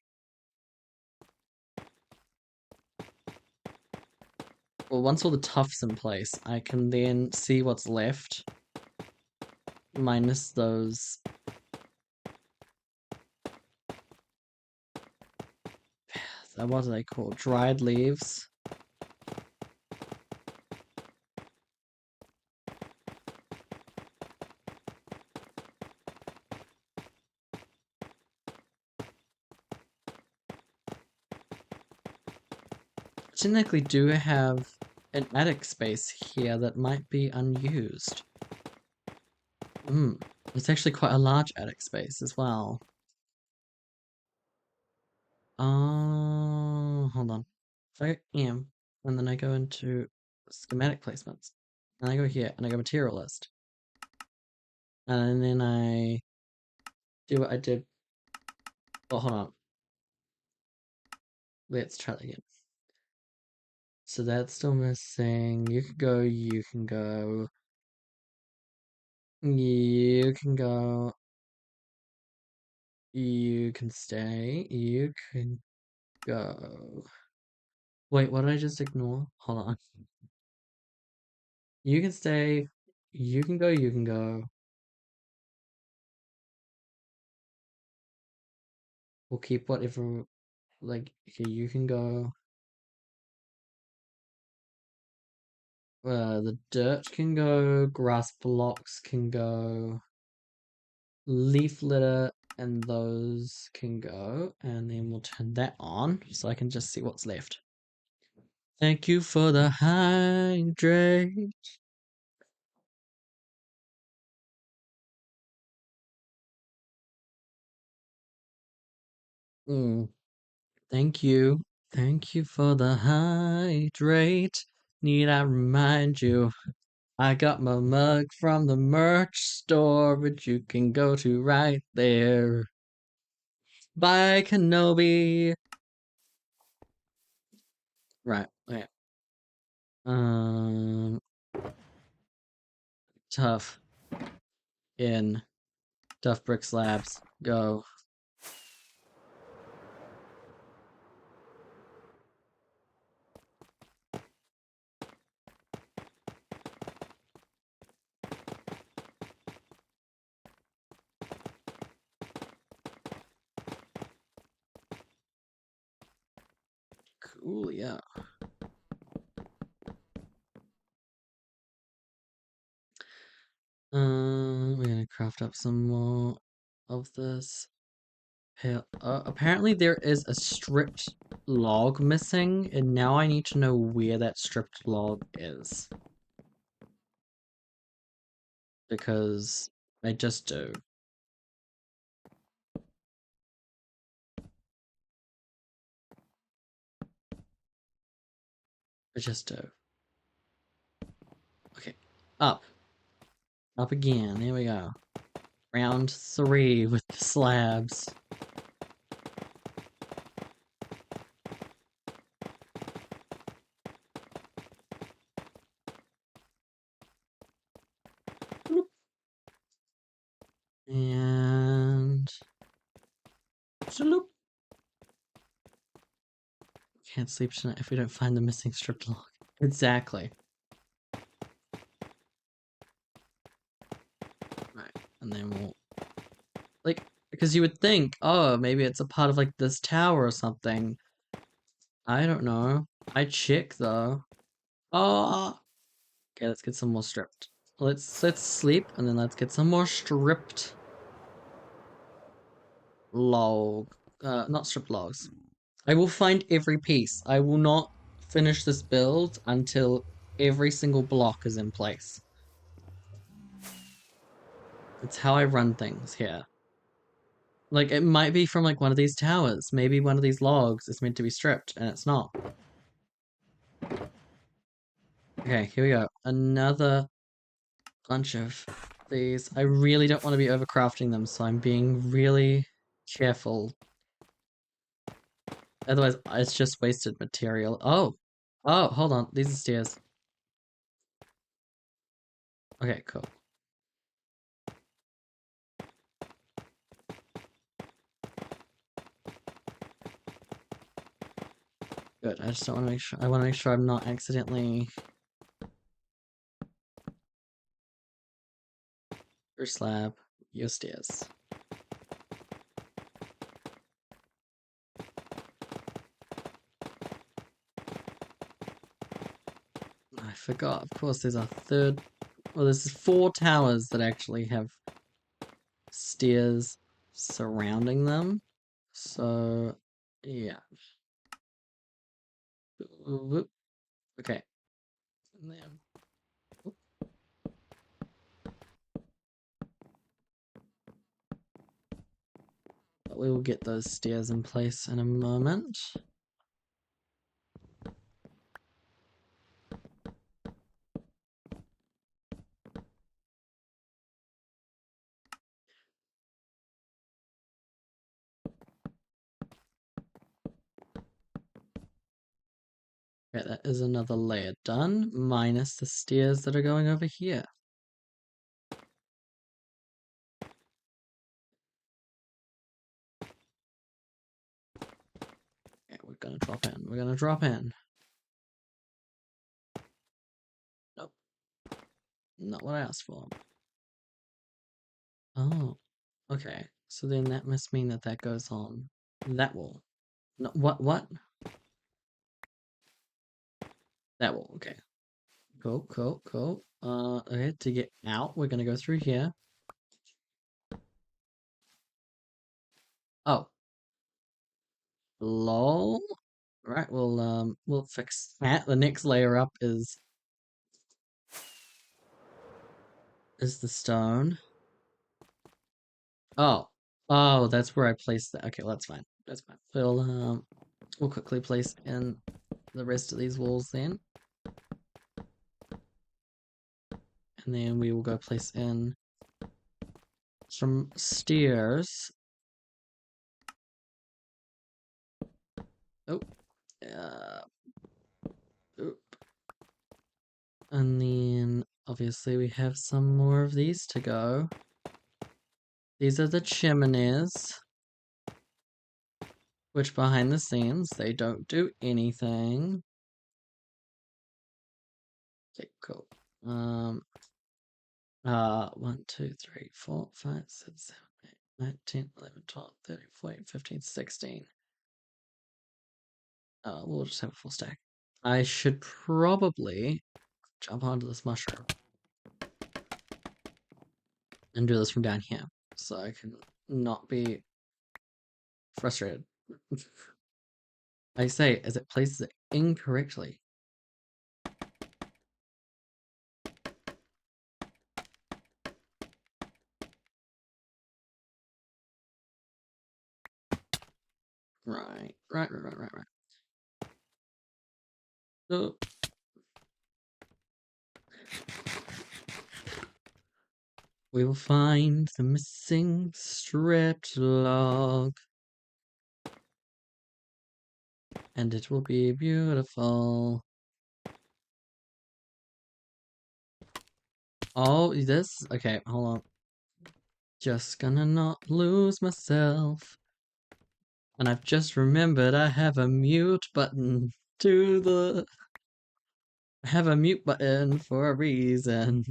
Well, once all the tough's in place, I can then see what's left, minus those. What are they called? Dried leaves. Technically do have an attic space here that might be unused. It's actually quite a large attic space as well. Oh, hold on. If I am, and then I go into schematic placements, and I go here, and I go material list, and then I do what I did. Oh, hold on. Let's try that again. So that's still missing. You can go, you can go. You can go. You can stay. You can go. Wait, what did I just ignore? Hold on. You can stay. You can go. You can go. We'll keep whatever. Like, okay, you can go. The dirt can go. Grass blocks can go. Leaf litter And those can go, and then we'll turn that on so I can just see what's left. Thank you for the hydrate. Thank you. Thank you for the hydrate. Need I remind you? I got my mug from the merch store, which you can go to right there. Bye, Kenobi. Right. Okay. Um, tough. In. Tough brick slabs. Go. Cool, yeah. We're gonna craft up some more of this. Apparently there is a stripped log missing, and now I need to know where that stripped log is. Because I just do. I just do. Okay. Up. Up again. There we go. Round 3 with the slabs. Bloop. And sloop. Can't sleep tonight if we don't find the missing stripped log. Exactly. Right. And then we'll like because you would think, oh, maybe it's a part of like this tower or something. I don't know. I check though. Oh, okay. Let's get some more stripped. Let's sleep and then let's get some more stripped log. Not stripped logs. I will find every piece. I will not finish this build until every single block is in place. It's how I run things here. Like it might be from like one of these towers. Maybe one of these logs is meant to be stripped and it's not. Okay, here we go. Another bunch of these. I really don't want to be overcrafting them, so I'm being really careful. Otherwise, it's just wasted material. Oh! Oh, hold on. These are stairs. Okay, cool. Good. I just don't want to make sure. I want to make sure I'm not accidentally. Your slab, your stairs. I forgot. Of course, there's a third. Well, there's 4 towers that actually have stairs surrounding them. So, yeah. Okay. And then, we will get those stairs in place in a moment. Okay, that is another layer done, minus the stairs that are going over here. Okay, we're gonna drop in. We're gonna drop in. Nope. Not what I asked for. Oh, okay. So then that must mean that that goes on that wall. No, what? That wall, okay. Cool, cool, cool. Okay, to get out, we're gonna go through here. Lol. Right, we'll fix that. The next layer up is the stone. Oh. Oh, that's where I placed that. Okay, well, that's fine. That's fine. We'll quickly place in the rest of these walls then. And then we will go place in some stairs. Oh. Uh, oop. And then obviously we have some more of these to go. These are the chimneys, which behind the scenes, they don't do anything. Okay, cool. 1, 2, 3, 4, 5, 6, 7, 8, 9, 10, 11, 12, 13, 14, 15, 16. We'll just have a full stack. I should probably jump onto this mushroom and do this from down here so I can not be frustrated. I say, as it places it incorrectly. Right. Oh. We will find the missing stripped log. And it will be beautiful. Oh, this? Okay, hold on. Just gonna not lose myself. And I've just remembered I have a mute button to the... I have a mute button for a reason.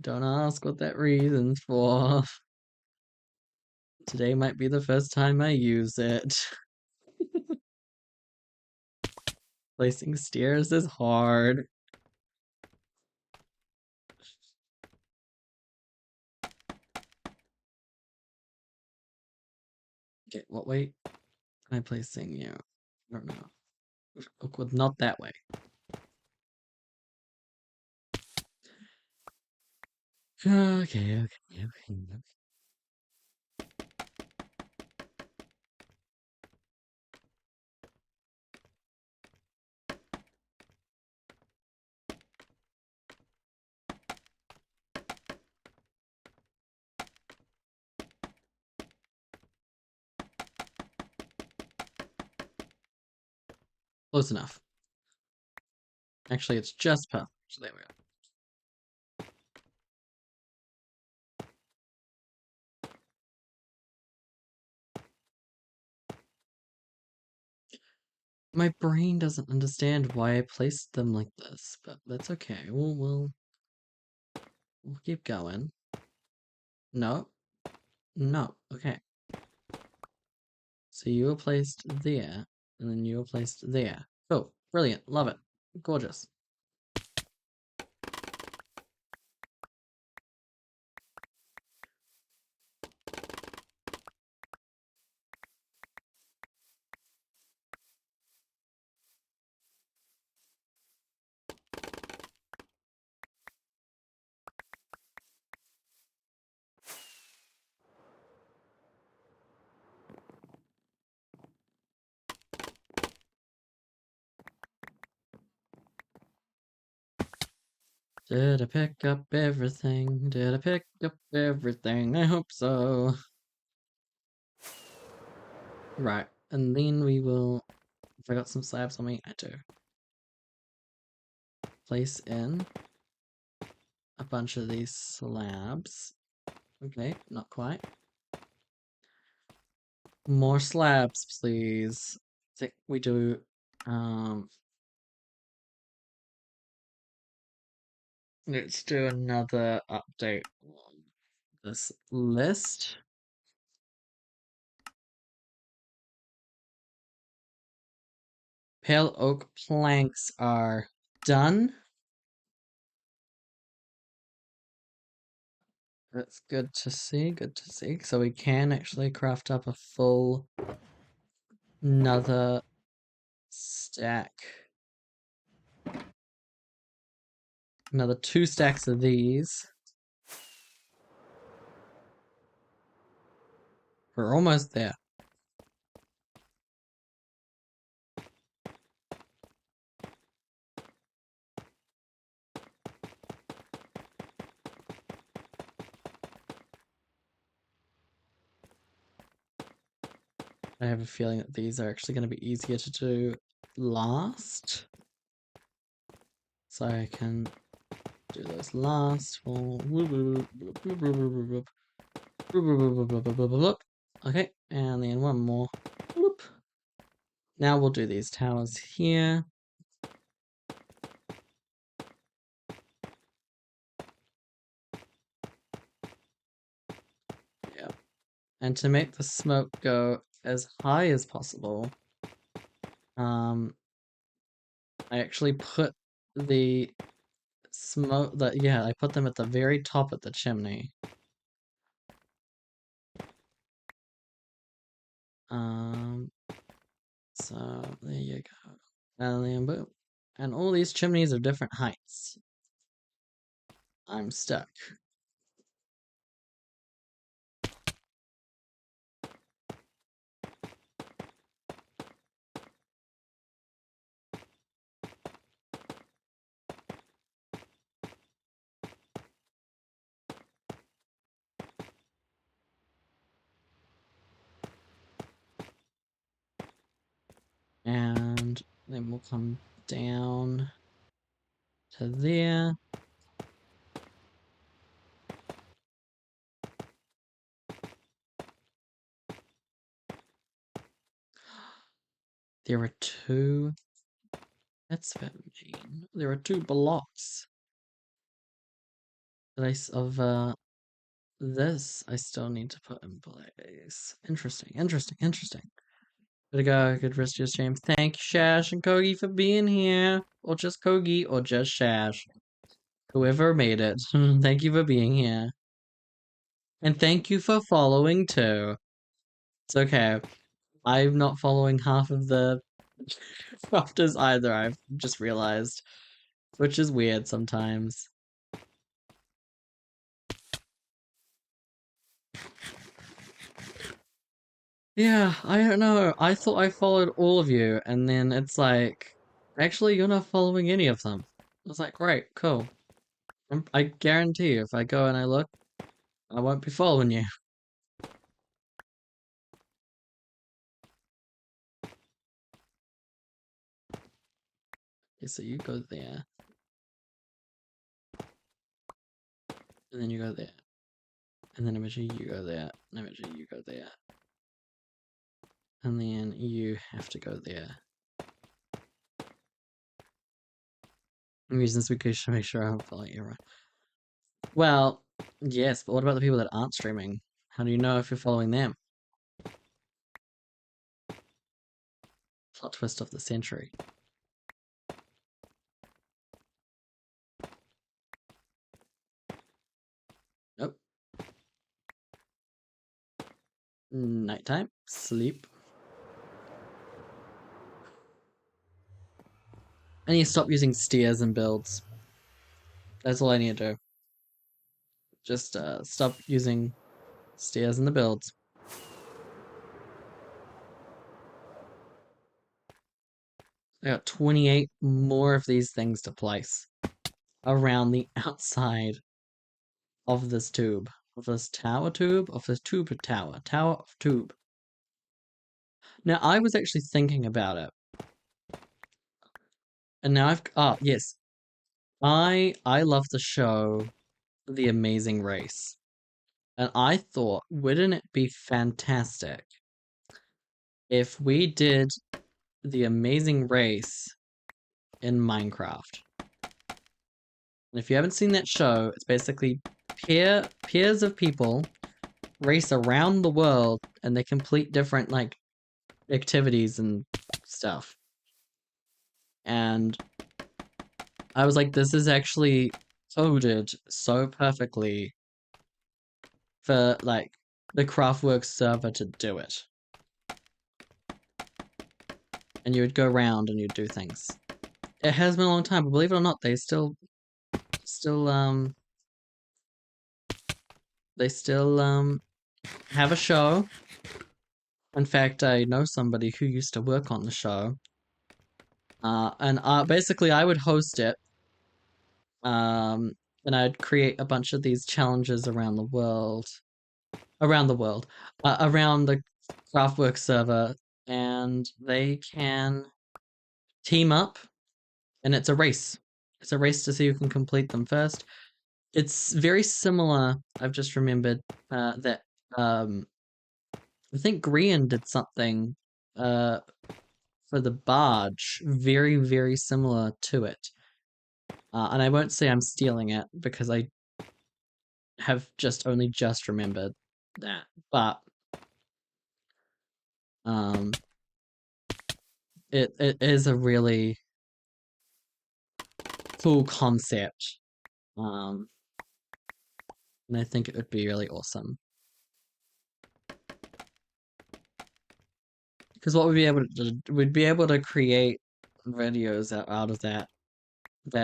Don't ask what that reason's for. Today might be the first time I use it. Placing stairs is hard. Okay, what way am I placing you? I don't know. Look, not that way. Okay. Close enough. Actually, it's just perfect. So there we go. My brain doesn't understand why I placed them like this, but that's okay. We'll keep going. No, no. Okay. So you were placed there, and then you were placed there. Oh, brilliant. Love it. Gorgeous. Did I pick up everything? Did I pick up everything? I hope so. Right, and then we will, if I got some slabs on me, I do. Place in a bunch of these slabs. Okay, not quite. More slabs, please. I think we do, let's do another update on this list. Pale oak planks are done. That's good to see, good to see. So we can actually craft up a full another stack. Another 2 stacks of these. We're almost there. I have a feeling that these are actually going to be easier to do last. So I can do those last. Okay, and then one more. Now we'll do these towers here. Yep. And to make the smoke go as high as possible, I actually put the smoke I put them at the very top of the chimney. So there you go. And then boom. And all these chimneys are different heights. I'm stuck. And then we'll come down to there. There are 2. That's very mean. There are 2 blocks of this I still need to put in place. Interesting, interesting, interesting. Gotta go. Good rest of your stream. Thank you, Shash and Kogi, for being here. Or just Kogi, or just Shash. Whoever made it. Thank you for being here. And thank you for following too. It's okay. I'm not following half of the crafters either, I've just realized. Which is weird sometimes. Yeah, I don't know. I thought I followed all of you, and then it's like, actually, you're not following any of them. I was like, great, cool. I guarantee you, if I go and I look, I won't be following you. Okay, so you go there, and then you go there, and then eventually you go there, and eventually you go there, and then you have to go there. I'm using this because to make sure I'm following you right. Well, yes, but what about the people that aren't streaming? How do you know if you're following them? Plot twist of the century. Nope. Nighttime. Sleep. I need to stop using stairs and builds. That's all I need to do. Just stop using stairs in the builds. I got 28 more of these things to place around the outside of this tube. Of this tower tube? Of this tube tower. Tower of tube. Now, I was actually thinking about it. And now yes. I love the show The Amazing Race. And I thought, wouldn't it be fantastic if we did The Amazing Race in Minecraft? And if you haven't seen that show, it's basically pairs of people race around the world and they complete different like activities and stuff. And I was like, this is actually coded so perfectly for like the Craftworks server to do it. And you would go around and you'd do things. It has been a long time, but believe it or not, they still have a show. In fact, I know somebody who used to work on the show. And basically I would host it. And I'd create a bunch of these challenges around the world. Around the Craftworks server, and they can team up, and it's a race. It's a race to see who can complete them first. It's very similar. I've just remembered that I think Grian did something uh, for the barge, very, very similar to it. And I won't say I'm stealing it because I have only just remembered that. But um, it is a really cool concept. Um, and I think it would be really awesome. Because what we'd be able to create videos out of that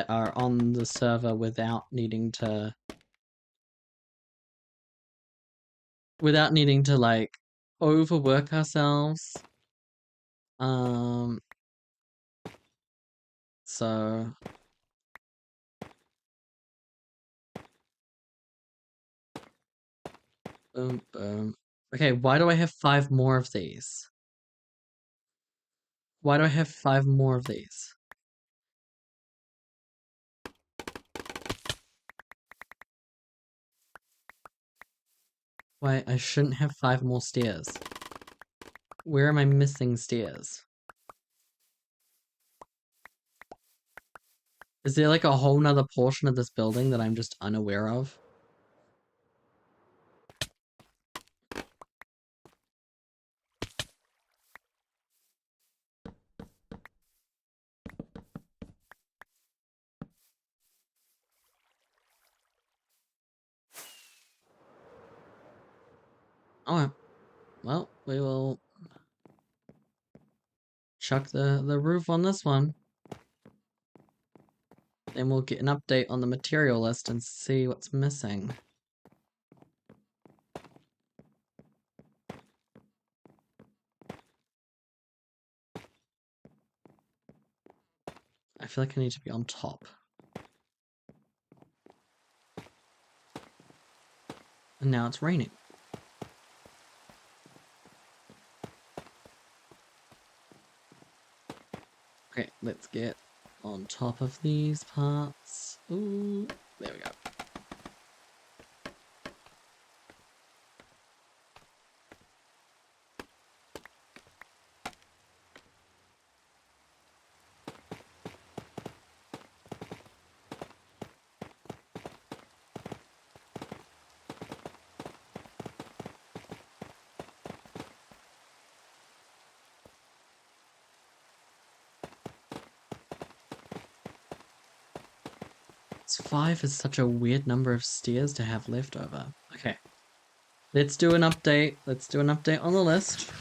are on the server without needing to like overwork ourselves. Um, so boom, boom. Okay, why do I have 5 more of these? Why do I have 5 more of these? Why I shouldn't have 5 more stairs. Where am I missing stairs? Is there like a whole nother portion of this building that I'm just unaware of? Oh, well, we will chuck the roof on this one. Then we'll get an update on the material list and see what's missing. I feel like I need to be on top. And now it's raining. Okay, let's get on top of these parts. Ooh, there we go. It's 5 is such a weird number of stairs to have left over. Okay. Let's do an update. Let's do an update on the list.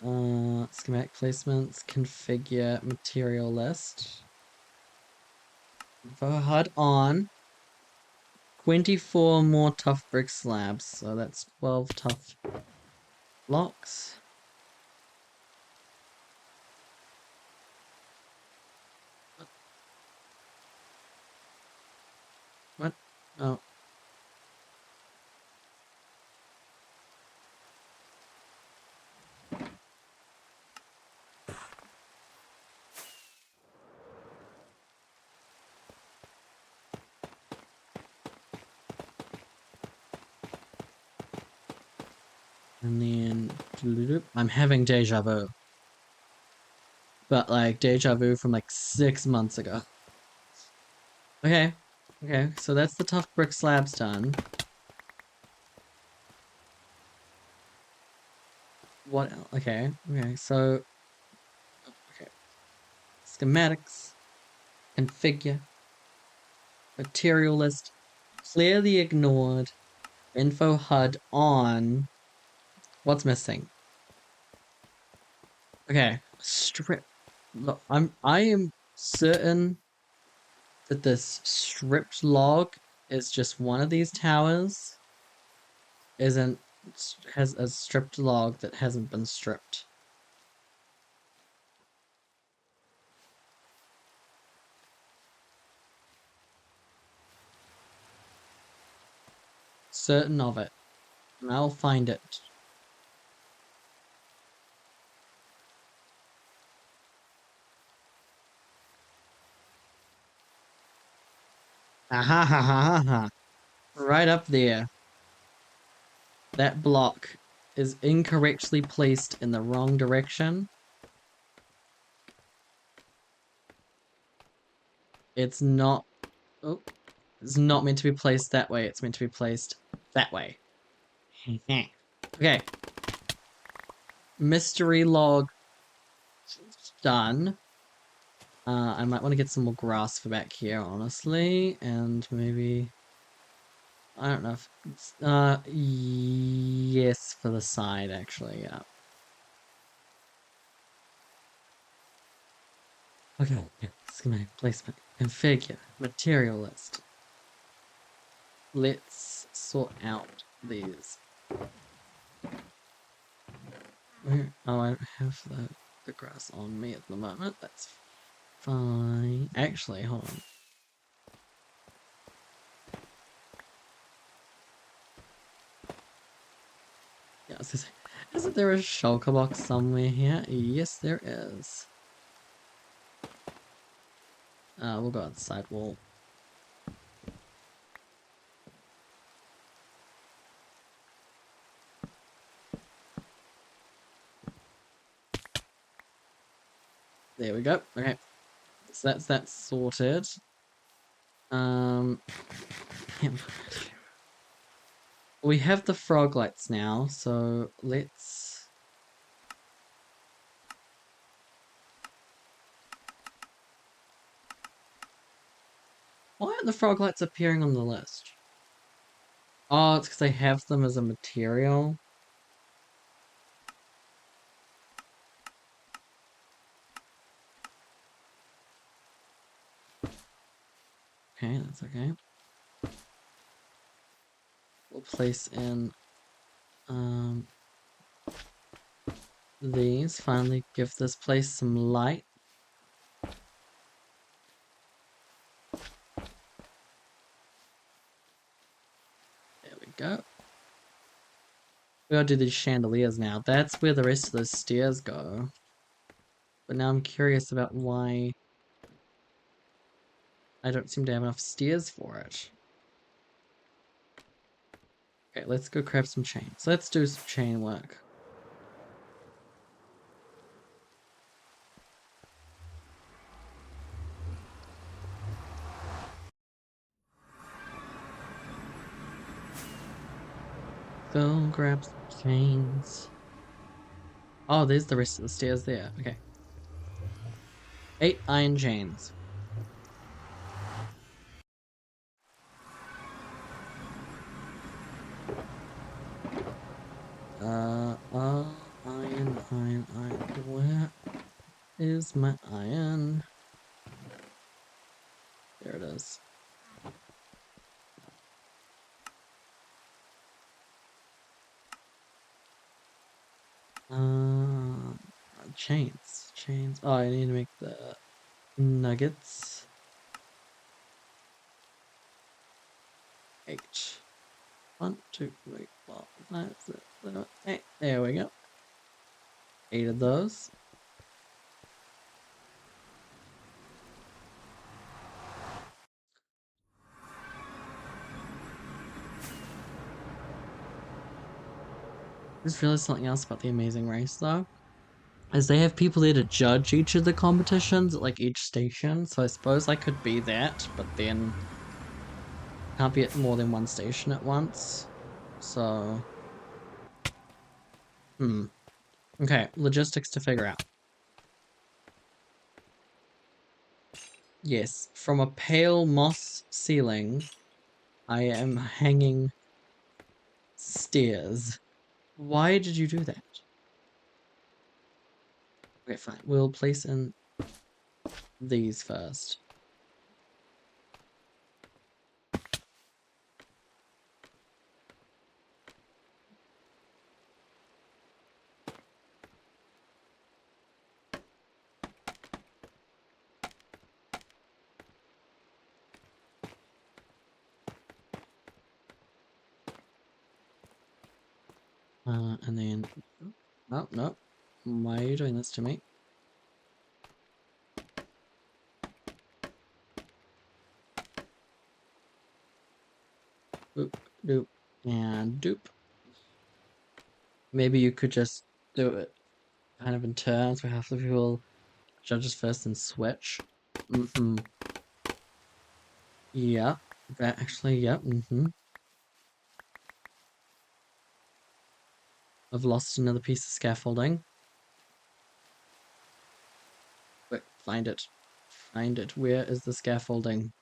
Schematic placements, configure material list. Info HUD on. 24 more tough brick slabs, so that's 12 tough blocks. What? Oh. And then I'm having deja vu. But like deja vu from like 6 months ago. Okay. Okay, so that's the tough brick slabs done. What else? Okay, okay, so okay. Schematics, configure, material list. Clear the ignored info HUD on. What's missing? Okay, strip. Look, I am certain that this stripped log is just one of these towers. Isn't has a stripped log that hasn't been stripped. Certain of it. And I'll find it. Aha ha ha ha ha. Right up there. That block is incorrectly placed in the wrong direction. It's not. Oh, it's not meant to be placed that way. It's meant to be placed that way. Okay. Mystery log done. I might want to get some more grass for back here, honestly, and maybe I don't know if yes for the side actually, yeah. Okay, yeah, schematic placement, configure, material list. Let's sort out these. Oh, I don't have the grass on me at the moment. That's fine. Actually, hold on. Yeah, I was gonna say, isn't there a shulker box somewhere here? Yes, there is. We'll go on the side wall. There we go. Okay, so that's that sorted. We have the frog lights now, so let's. Why aren't the frog lights appearing on the list? Oh, it's because I have them as a material. Okay, that's okay. We'll place in these. Finally give this place some light. There we go. We gotta do these chandeliers now. That's where the rest of those stairs go. But now I'm curious about why I don't seem to have enough stairs for it. Okay, let's go grab some chains. Let's do some chain work. Go grab some chains. Oh, there's the rest of the stairs there. Okay. 8 iron chains. Iron. Where is my iron? There it is. Chains. Oh, I need to make the nuggets. 8. 1, 2, 3, 4, 5, 6, 7, 8. There we go. 8 of those. I just realized something else about the Amazing Race, though. Is they have people there to judge each of the competitions at like each station, so I suppose I could be that, but then can't be at more than one station at once. So, okay, logistics to figure out. Yes, from a pale moss ceiling, I am hanging stairs. Why did you do that? Okay, fine. We'll place in these first. And then... Oh, no. Why are you doing this to me? Boop, doop, and doop. Maybe you could just do it kind of in turns where half the people judges first and switch. Mm-hmm. Yeah. That actually, yeah. Mm-hmm. I've lost another piece of scaffolding. Wait, find it. Find it. Where is the scaffolding?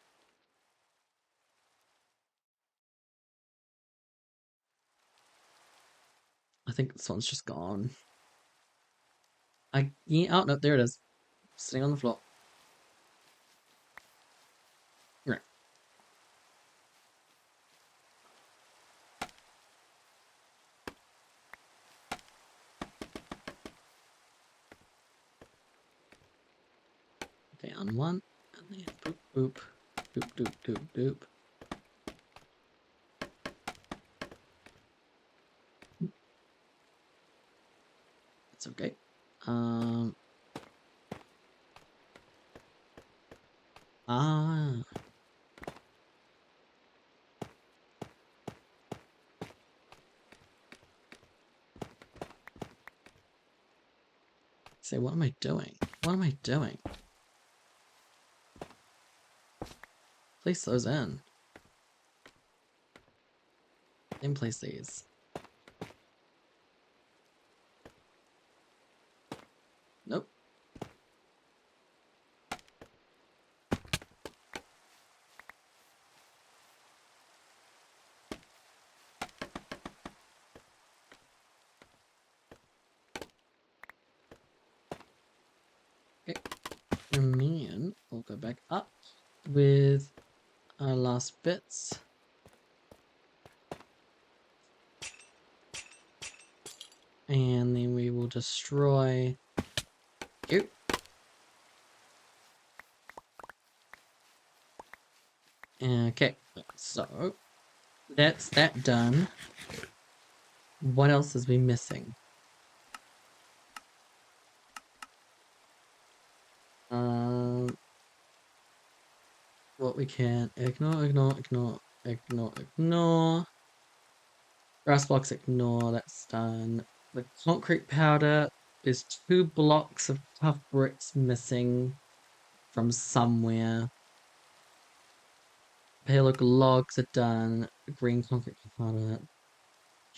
I think this one's just gone. Oh no, there it is. Sitting on the floor. Right. Down one. And then boop boop. Doop doop doop doop. That's okay. Ah. Say, what am I doing? What am I doing? Place those in. Then place these. Nope. Okay. And then we'll go back up with our last bits. And then we will destroy you. Okay, so that's that done. What else is we missing? What we can ignore. Grass blocks, ignore, that's done. The concrete powder, there's 2 blocks of tough bricks missing from somewhere. Pale oak logs are done. Green concrete powder.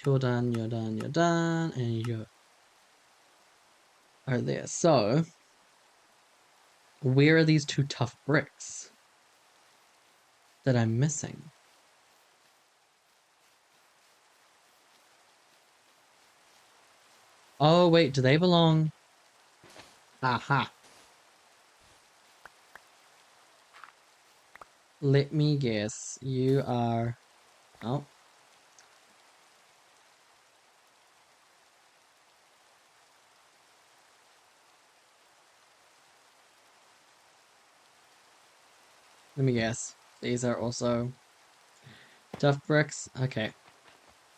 You're done, you're done, you're done, and you are there. So, where are these 2 tough bricks that I'm missing? Oh, wait, do they belong? Aha. Let me guess. You are... Oh. Let me guess. These are also tough bricks? Okay.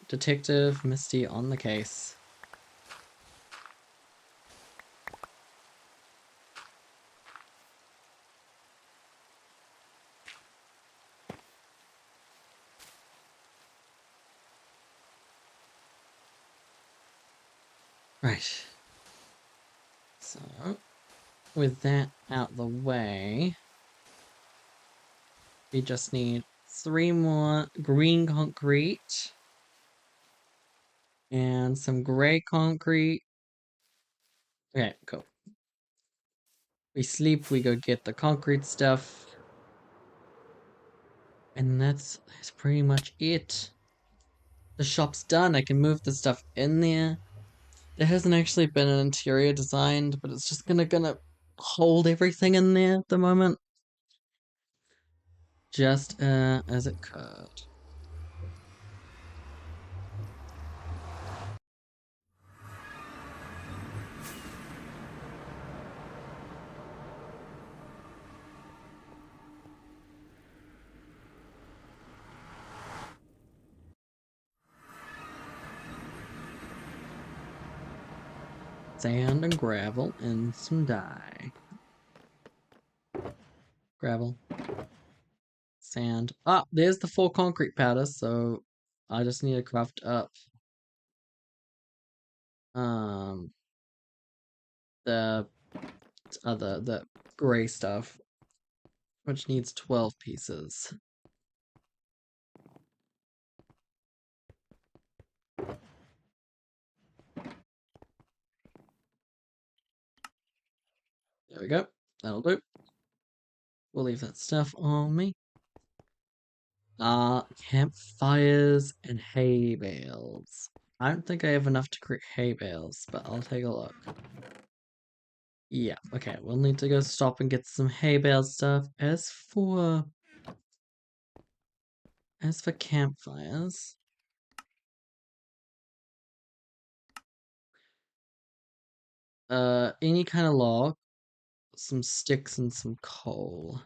Detective Misty on the case. Right. So, with that out the way, we just need 3 more green concrete and some gray concrete. Okay, cool. We sleep, we go get the concrete stuff. And that's pretty much it. The shop's done. I can move the stuff in there. There hasn't actually been an interior designed, but it's just gonna hold everything in there at the moment. Just as it could. Sand and gravel and some dye. Gravel. Sand. Ah, there's the 4 concrete powder, so I just need to craft up um the the gray stuff, which needs 12 pieces. There we go. That'll do. We'll leave that stuff on me. Campfires and hay bales. I don't think I have enough to create hay bales, but I'll take a look. Yeah, okay, we'll need to go stop and get some hay bale stuff. As for campfires, any kind of log, some sticks and some coal.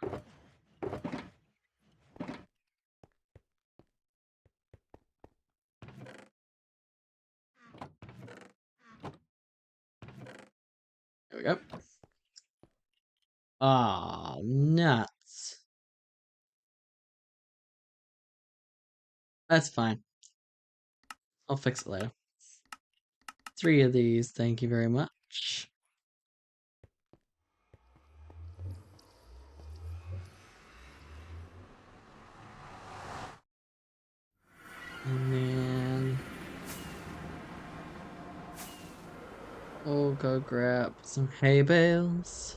There we go. Ah, nuts. That's fine. I'll fix it later. 3 of these, thank you very much. And then we'll go grab some hay bales.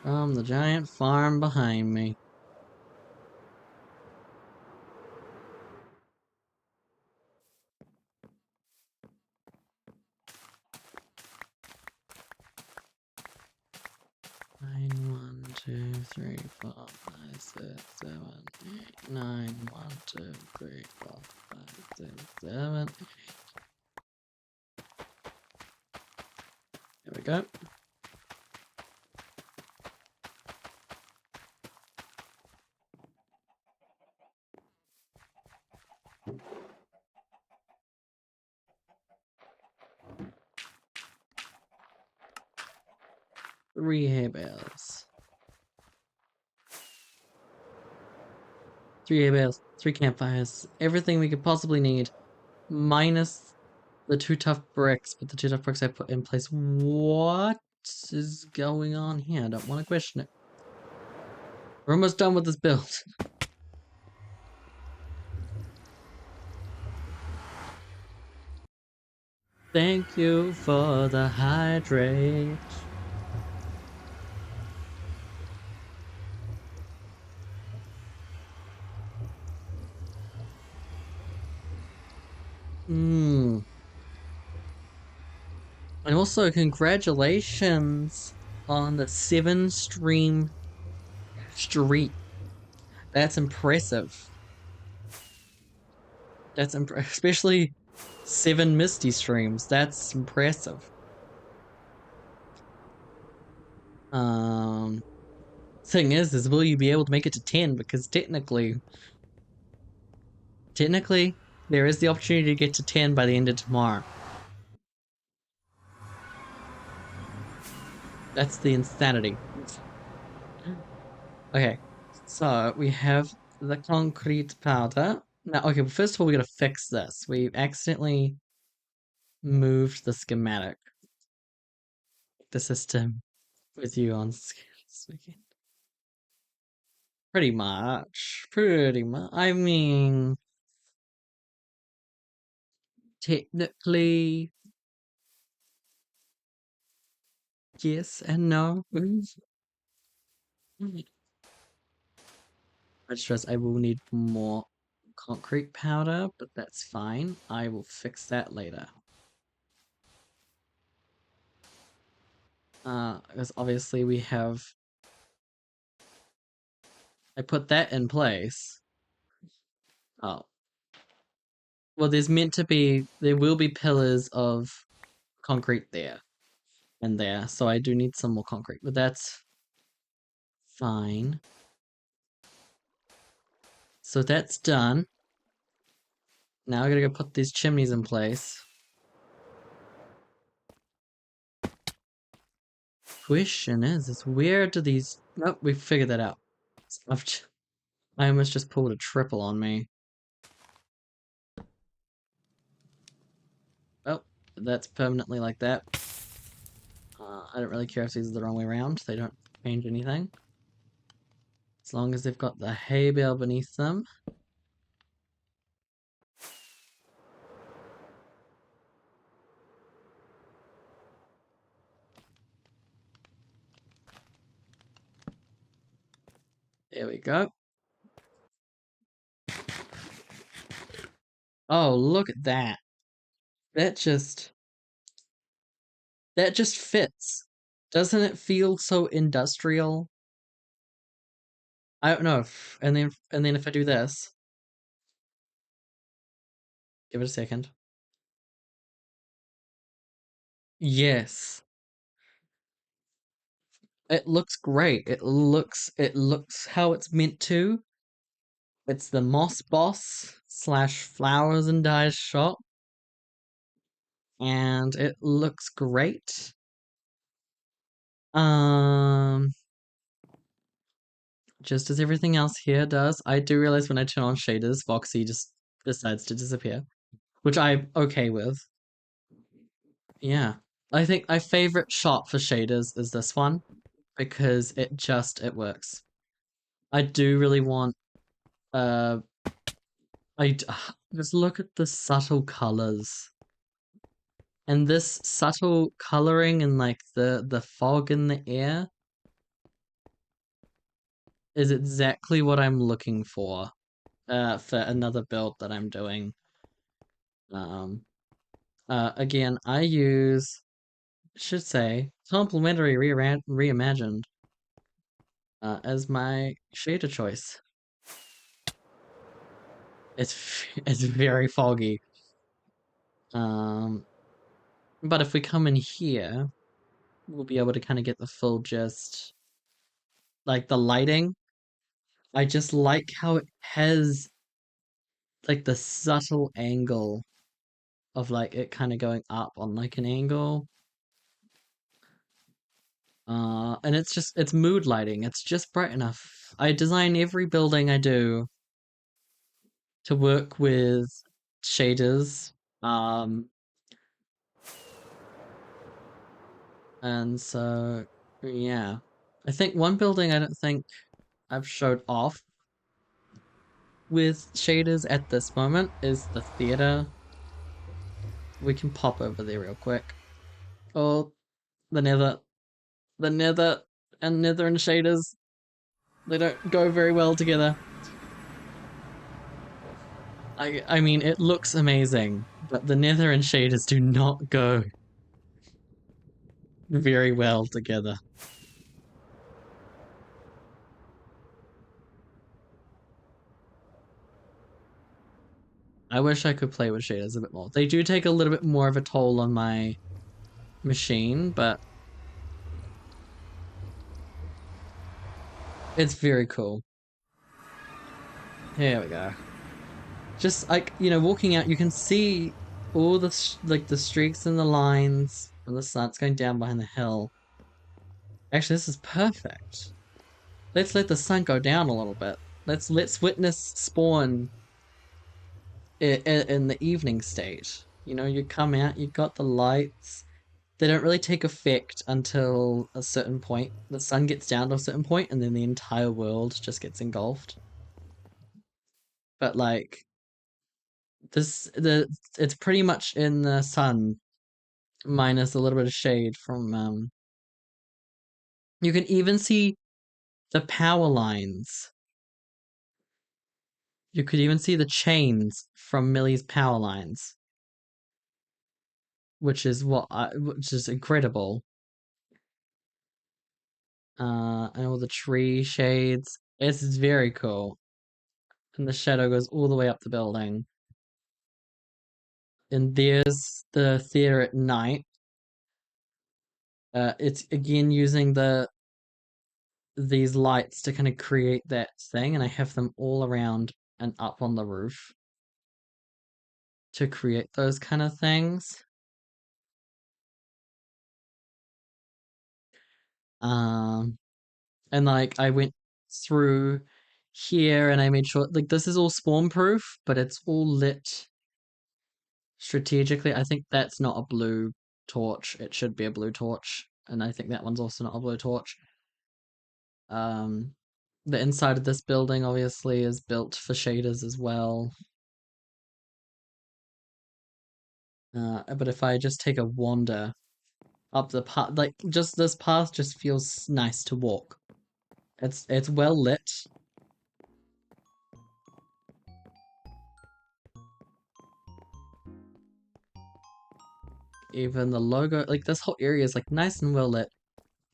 From the giant farm behind me. Nine, 1, 2, 3, 4, 5, 6, 7, 8, 9, 1, 2, 3, 4, 5, 6, 7, 8. There we go. Three hay bales. 3 hay bales. 3 campfires. Everything we could possibly need. Minus the 2 tough bricks, but the 2 tough bricks I put in place. What is going on here? I don't want to question it. We're almost done with this build. Thank you for the hydrate. And also, congratulations on the 7 stream streak. That's impressive. That's especially 7 Misty streams. That's impressive. Thing is will you be able to make it to 10? Because technically, there is the opportunity to get to 10 by the end of tomorrow. That's the insanity. Okay, so we have the concrete powder. Now, okay, first of all, we gotta fix this. We accidentally moved the schematic, the system with you on speaking. Pretty much. I mean, technically yes and no. I just realized I will need more concrete powder, but that's fine. I will fix that later. Because obviously we have. I put that in place. Oh, well, there will be pillars of concrete there and there, so I do need some more concrete, but that's fine. So that's done. Now I gotta go put these chimneys in place. Question is where do these? Oh, we figured that out. I almost just pulled a triple on me. Oh, that's permanently like that. I don't really care if these are the wrong way around. They don't change anything. As long as they've got the hay bale beneath them. There we go. Oh, look at that. That just that just fits. Doesn't it feel so industrial? I don't know if, and then if I do this, give it a second. Yes. It looks great. It looks how it's meant to. It's the Moss Boss slash Flowers and Dyes shop, and it looks great. Um, just as everything else here does. I do realize when I turn on shaders, Foxy just decides to disappear, which I'm okay with. Yeah. I think my favorite shot for shaders is this one because it works. I do really want uh just look at the subtle colors. And this subtle coloring and like the fog in the air is exactly what I'm looking for another build that I'm doing. Um again, I use should say complementary reimagined as my shader choice. It's very foggy. Um but if we come in here, we'll be able to kind of get the full gist. Like the lighting, I just like how it has like the subtle angle of like it kind of going up on like an angle. And it's mood lighting. It's just bright enough. I design every building I do to work with shaders. Um, and so yeah. I think one building I don't think I've showed off with shaders at this moment is the theater. We can pop over there real quick. Oh, the nether. The nether and shaders. They don't go very well together. I mean, it looks amazing, but the nether and shaders do not go very well together. I wish I could play with shaders a bit more. They do take a little bit more of a toll on my machine, but it's very cool. Here we go. Just like, walking out, you can see all like the streaks and the lines and the sun's going down behind the hill. Actually, this is perfect. Let's let the sun go down a little bit. Let's witness spawn in the evening state. You come out, you got the lights. They don't really take effect until a certain point. The sun gets down to a certain point, and then the entire world just gets engulfed. But like, it's pretty much in the sun, minus a little bit of shade from you can even see the power lines. You could even see the chains from Millie's power lines, which is incredible. And all the tree shades. It's very cool. And the shadow goes all the way up the building. And there's the theater at night. It's again using these lights to kind of create that thing, and I have them all around and up on the roof to create those kind of things. Um, and like I went through here and I made sure like this is all spawn proof, but it's all lit strategically. I think that's not a blue torch. It should be a blue torch, and I think that one's also not a blue torch. Um, the inside of this building obviously is built for shaders as well. But if I just take a wander up the path, like just this path just feels nice to walk. It's well lit. Even the logo, like this whole area is like nice and well lit.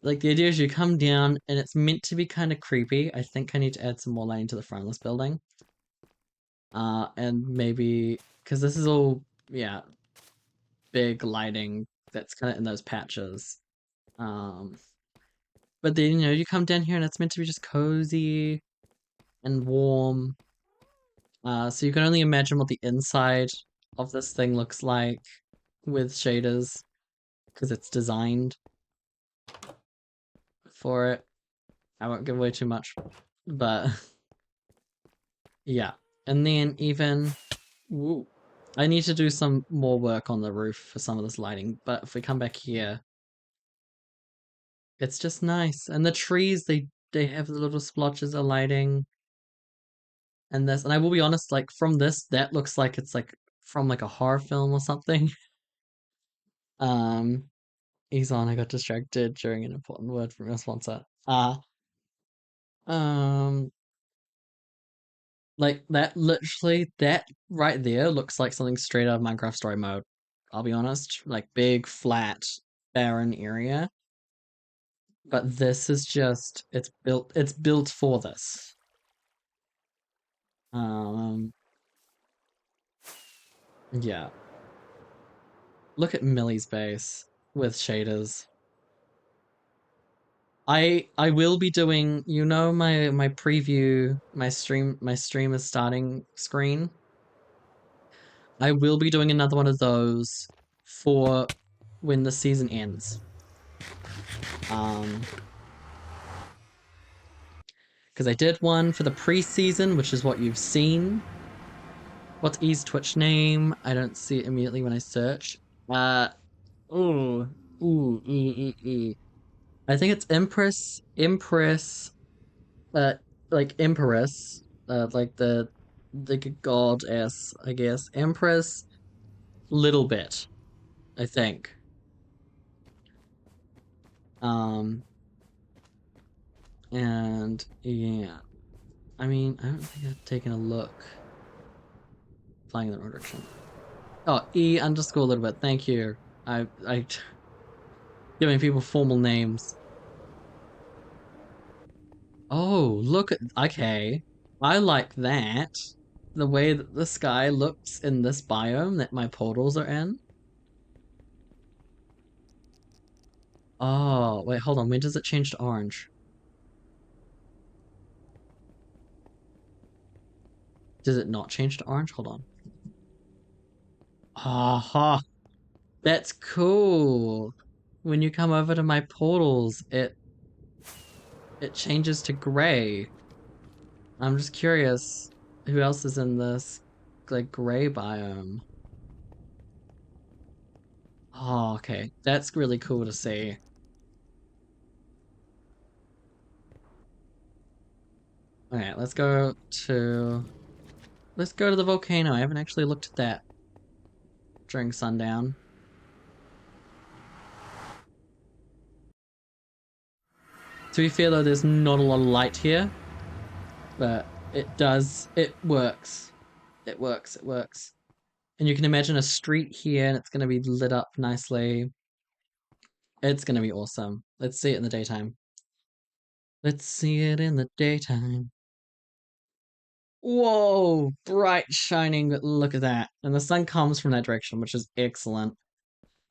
Like the idea is you come down and it's meant to be kind of creepy. I think I need to add some more lighting to the front of this building. And maybe because this is all yeah big lighting that's kind of in those patches. Um, but then you come down here and it's meant to be just cozy and warm. So you can only imagine what the inside of this thing looks like with shaders because it's designed for it. I won't give away too much, but yeah. And then even, woo, I need to do some more work on the roof for some of this lighting. But if we come back here, it's just nice. And the trees, they have the little splotches of lighting. And this, and I will be honest, like from this, that looks like it's like from like a horror film or something. Um, he's on. I got distracted during an important word from your sponsor. Um, like that literally that right there looks like something straight out of Minecraft story mode. I'll be honest, like big, flat, barren area. But this is just it's built for this. Um, yeah. Look at Millie's base with shaders. I will be doing, my preview, my stream is starting screen. I will be doing another one of those for when the season ends. Because I did one for the preseason, which is what you've seen. What's E's Twitch name? I don't see it immediately when I search. Uh, ooh, I think it's Empress, uh, like Empress, like the goddess, I guess. Empress, little bit, I think. Um, and yeah, I mean, I don't think I've taken a look. Flying in the wrong direction. Oh, E underscore a little bit. Thank you. I giving people formal names. Oh, look at okay. I like that. The way that the sky looks in this biome that my portals are in. Oh, wait, hold on. When does it change to orange? Does it not change to orange? Hold on. Aha, that's cool. When you come over to my portals, it changes to gray. I'm just curious who else is in this like gray biome. Oh, okay. That's really cool to see. Okay, let's go to let's go to the volcano. I haven't actually looked at that during sundown. To be fair though, there's not a lot of light here, but it works. It works, it works. And you can imagine a street here and it's going to be lit up nicely. It's going to be awesome. Let's see it in the daytime. Let's see it in the daytime. Whoa, bright, shining, look at that. And the sun comes from that direction, which is excellent.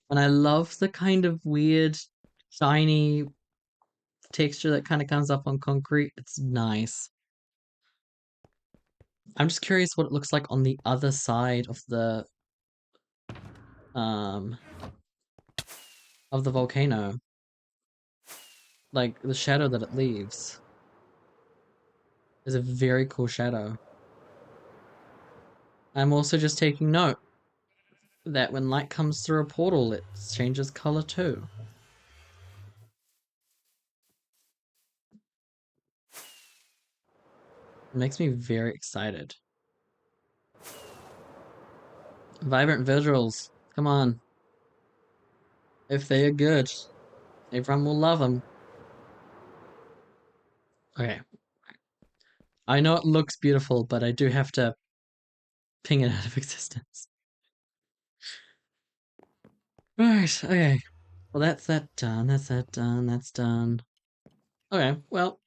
And I love the kind of weird, shiny texture that kind of comes up on concrete. It's nice. I'm just curious what it looks like on the other side um of the volcano. Like the shadow that it leaves is a very cool shadow. I'm also just taking note that when light comes through a portal, it changes color too. It makes me very excited. Vibrant visuals, come on. If they are good, everyone will love them. Okay, I know it looks beautiful, but I do have to ping it out of existence. Right, okay. Well, that's that done, that's that done, that's done. Okay, well,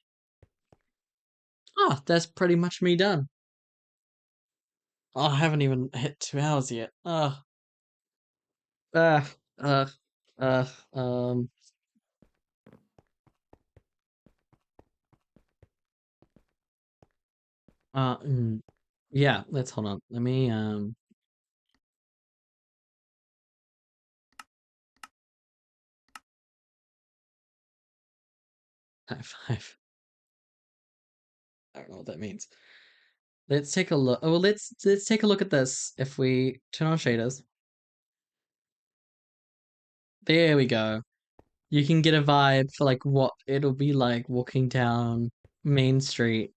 that's pretty much me done. Oh, I haven't even hit 2 hours yet. Uh, uh, uh, um, mm, yeah, let's hold on. Let me, high five. I don't know what that means. Let's take a look. Oh, well, let's take a look at this. If we turn on shaders, there we go. You can get a vibe for like what it'll be like walking down Main Street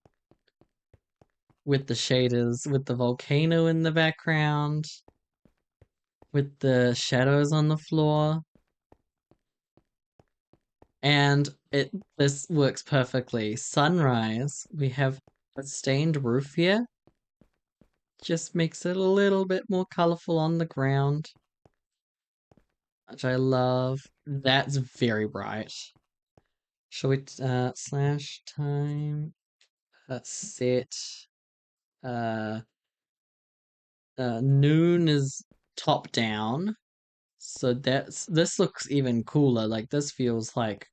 with the shaders, with the volcano in the background, with the shadows on the floor. And it this works perfectly. Sunrise, we have a stained roof here. Just makes it a little bit more colorful on the ground, which I love. That's very bright. Shall we slash time set uh noon is top down. So this looks even cooler. Like this feels like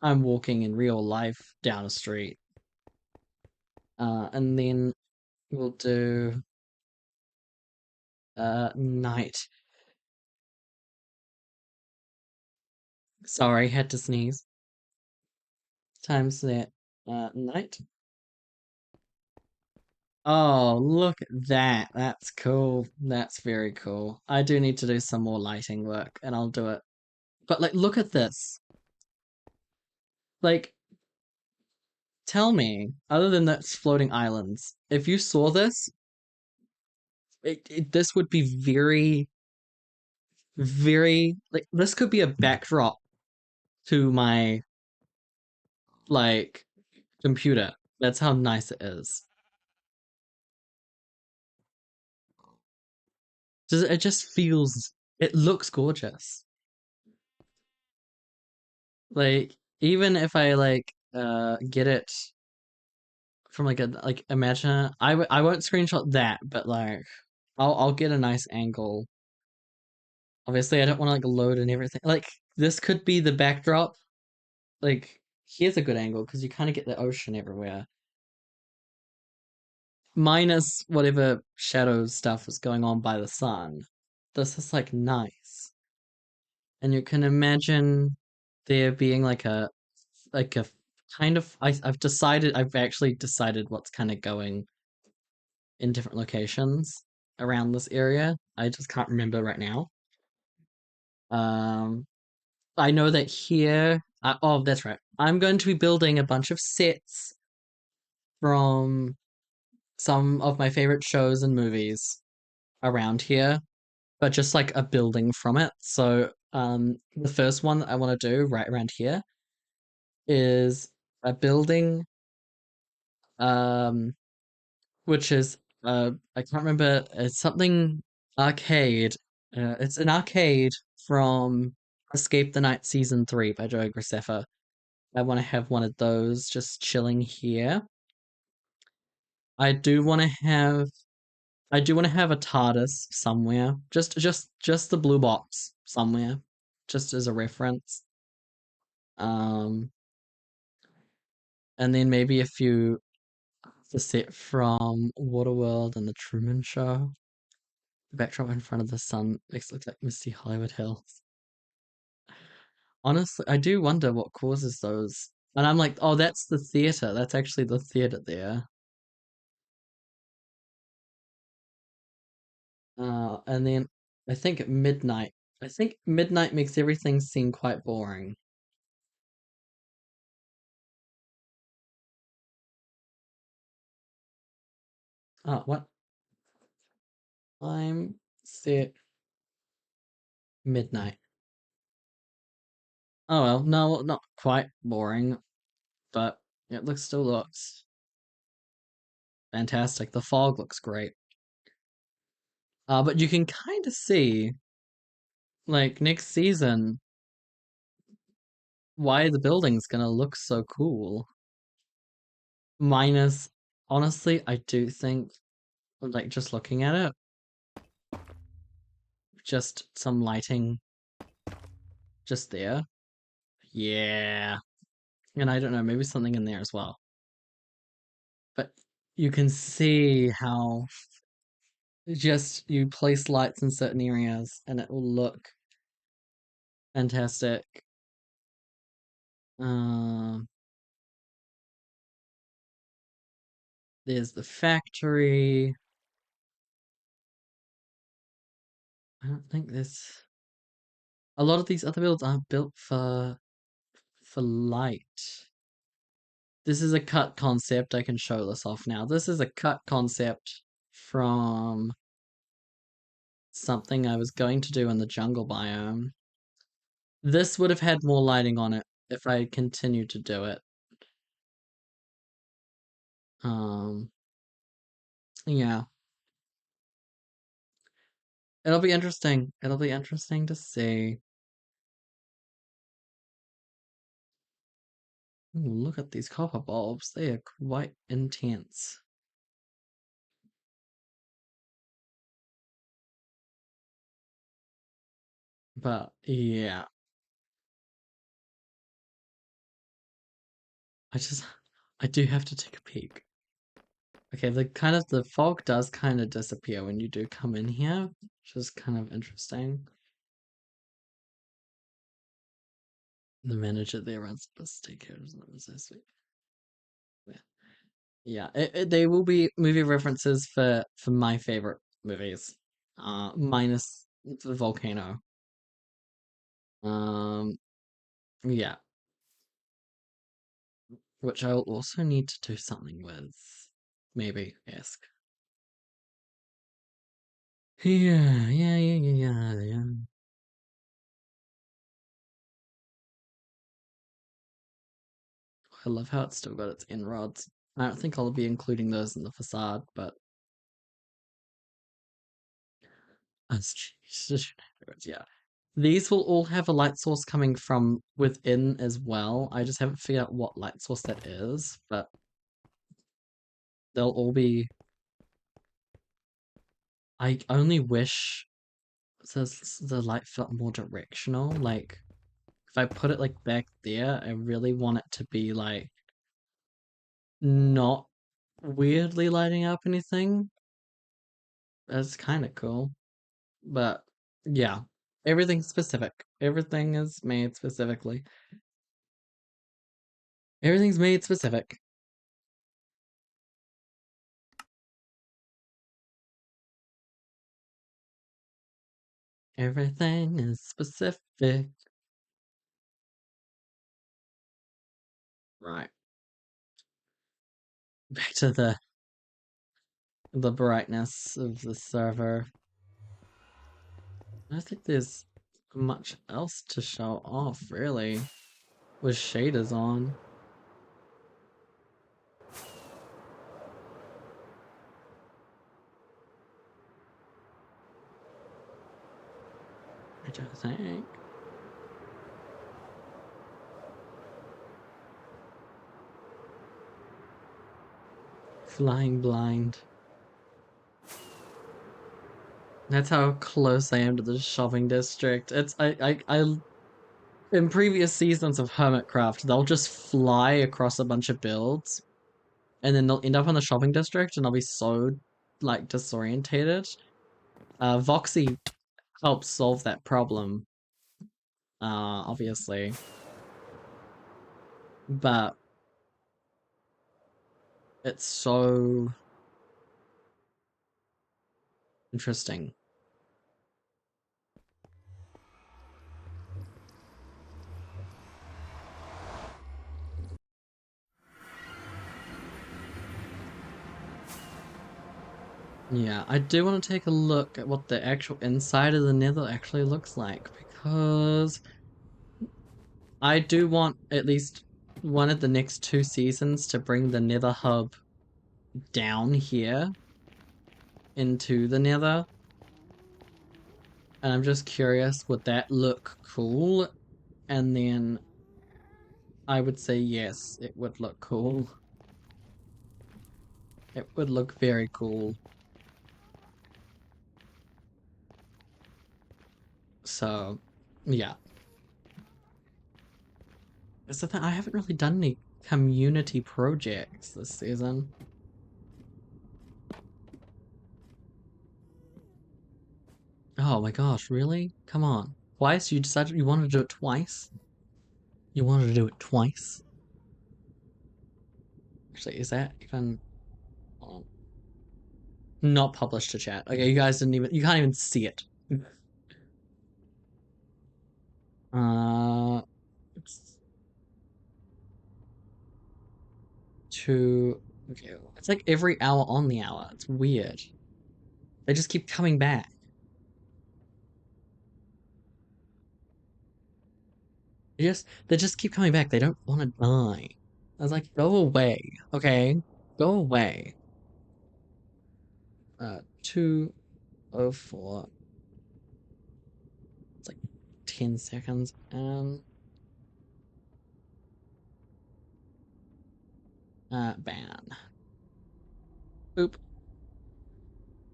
I'm walking in real life down a street. And then we'll do night. Sorry, had to sneeze. Time set night. Oh, look at that. That's cool. That's very cool. I do need to do some more lighting work and I'll do it. But like look at this. Like tell me, other than those floating islands, if you saw this, this would be very, very like this could be a backdrop to my like computer. That's how nice it is. It just feels it looks gorgeous. Like even if I like get it from like a like imagine I won't screenshot that, but like I'll get a nice angle. Obviously, I don't want to like load and everything. Like this could be the backdrop. Like here's a good angle because you kind of get the ocean everywhere, minus whatever shadow stuff is going on by the sun. This is like nice, and you can imagine there being like a kind of I've actually decided what's kind of going in different locations around this area. I just can't remember right now. Um, I know that here. Oh, that's right. I'm going to be building a bunch of sets from some of my favorite shows and movies around here, but just like a building from it. So, the first one that I want to do right around here is a building, um, which is I can't remember. It's something arcade. It's an arcade from Escape the Night Season 3 by Joe Graceffa. I want to have one of those just chilling here. I do want to have I do want to have a TARDIS somewhere. Just the blue box somewhere. Just as a reference. Um and then maybe a few the set from Waterworld and the Truman Show. The backdrop in front of the sun makes it look like misty Hollywood Hills. Honestly, I do wonder what causes those. And I'm like, oh, that's the theater. That's actually the theater there. And then I think at midnight. I think midnight makes everything seem quite boring. What? I'm set midnight. Oh well, no, not quite boring, but still looks fantastic. The fog looks great. But you can kind of see, like, next season, why the building's gonna look so cool. Minus, honestly, I do think, like, just looking at it, just some lighting just there. Yeah. And I don't know, maybe something in there as well. But you can see how just you place lights in certain areas and it will look fantastic. Um, there's the factory. I don't think there's a lot of these other builds aren't built for light. This is a cut concept. I can show this off now. This is a cut concept from something I was going to do in the jungle biome. This would have had more lighting on it if I continued to do it. Um, yeah. It'll be interesting. It'll be interesting to see. Ooh, look at these copper bulbs. They are quite intense. But yeah, I just I do have to take a peek. Okay, the fog does kind of disappear when you do come in here, which is kind of interesting. The manager there runs the stakeholders. That was so sweet. Yeah, yeah. They will be movie references for my favorite movies, minus the volcano. Um, yeah, which I'll also need to do something with. Maybe ask. Yeah. I love how it's still got its end rods. I don't think I'll be including those in the facade, but yeah. These will all have a light source coming from within as well. I just haven't figured out what light source that is, but they'll all be. I only wish the light felt more directional. Like, if I put it like back there, I really want it to be like not weirdly lighting up anything. That's kind of cool. But yeah, everything's specific. Everything is made specifically. Everything's made specific. Everything is specific. Right. Back to the the brightness of the server. I don't think there's much else to show off, really, with shaders on. I don't think. Flying blind. That's how close I am to the shopping district. It's I in previous seasons of Hermitcraft, they'll just fly across a bunch of builds and then they'll end up in the shopping district and I'll be so like disorientated. Voxy helps solve that problem, obviously. But it's so interesting. Yeah, I do want to take a look at what the actual inside of the Nether actually looks like because I do want at least one of the next two seasons to bring the Nether hub down here into the Nether. And I'm just curious, would that look cool? And then I would say yes, it would look cool. It would look very cool. So, yeah. It's the thing, I haven't really done any community projects this season. Oh my gosh, really? Come on. Twice? You decided you wanted to do it twice? You wanted to do it twice? Actually, is that even oh, not published to chat? Okay, you guys didn't even, you can't even see it. Uh, it's okay, it's like every hour on the hour. It's weird. They just keep coming back. They just keep coming back. They don't want to die. I was like, go away, okay? Go away. 2:04. It's like 10 seconds. Ban. Oop.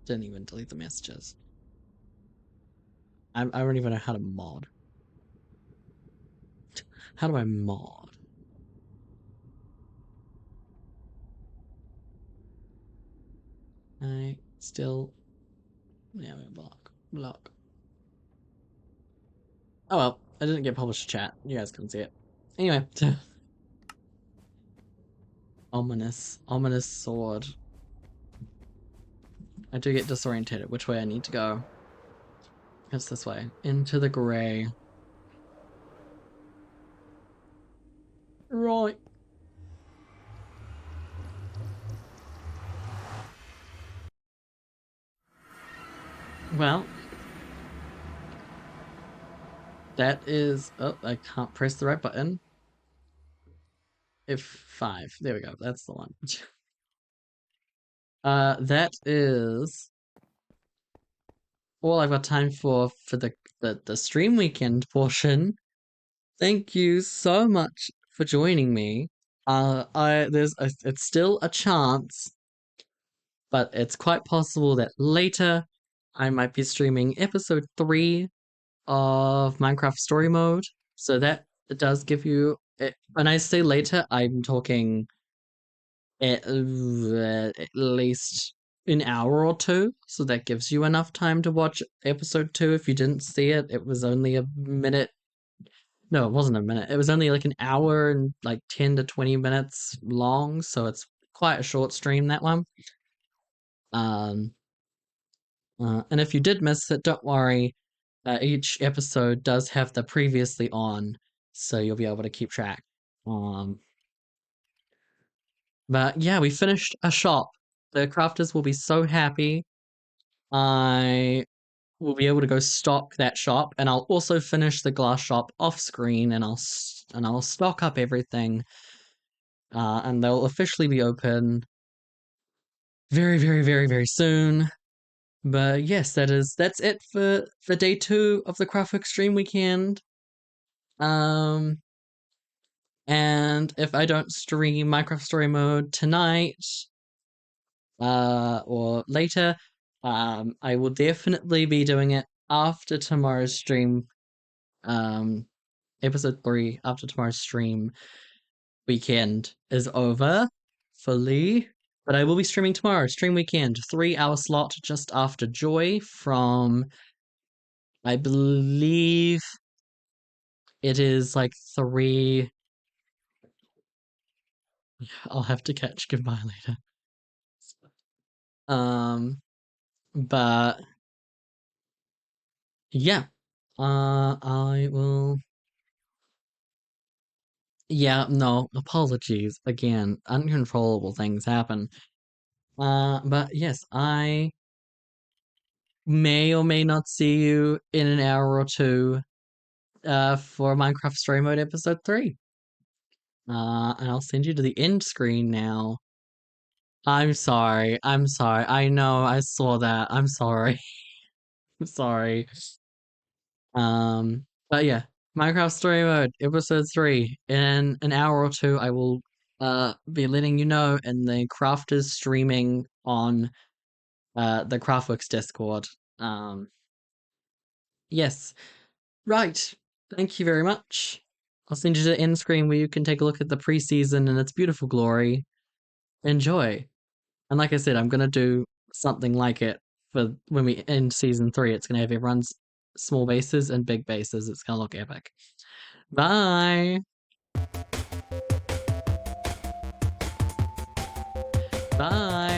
Didn't even delete the messages. I don't even know how to mod. How do I mod? I still. Yeah, block. Oh well, I didn't get published to chat. You guys couldn't see it. Anyway. Ominous sword. I do get disorientated which way I need to go. It's this way. Into the grey. Right. Well, that is. Oh, I can't press the right button. F5. There we go. That's the one. That is all I've got time for the stream weekend portion. Thank you so much for joining me. It's still a chance, but it's quite possible that later I might be streaming episode 3 of Minecraft Story Mode. So that it does give you. When I say later, I'm talking at least an hour or two. So that gives you enough time to watch episode 2 if you didn't see it. It was only a minute. No, it wasn't a minute. It was only like an hour and like 10 to 20 minutes long. So it's quite a short stream, that one. Um, and if you did miss it, don't worry. Each episode does have the previously on, so you'll be able to keep track. Um, but yeah, we finished a shop. The crafters will be so happy. I will be able to go stock that shop, and I'll also finish the glass shop off screen, and I'll stock up everything, and they'll officially be open very, very, very, very soon. But yes, that's it for day two of the Craftworks stream weekend. Um, and if I don't stream Minecraft Story Mode tonight, or later, I will definitely be doing it after tomorrow's stream. Um, episode 3 after tomorrow's stream weekend is over fully. But I will be streaming tomorrow, stream weekend, 3 hour slot just after Joy from, I believe it is like 3. I'll have to catch goodbye later. Um, but yeah, I will. Yeah, no, apologies again. Uncontrollable things happen. But yes, I may or may not see you in an hour or two for Minecraft Story Mode episode 3. And I'll send you to the end screen now. I'm sorry. I'm sorry. I know. I saw that. I'm sorry. I'm sorry. But yeah, Minecraft Story Mode episode 3. In an hour or two, I will be letting you know in the crafters streaming on the Craftworks Discord. Yes. Right. Thank you very much. I'll send you to the end screen where you can take a look at the preseason and its beautiful glory. Enjoy. And like I said, I'm gonna do something like it for when we end season 3. It's gonna have everyone's small bases and big bases. It's gonna look epic. Bye. Bye.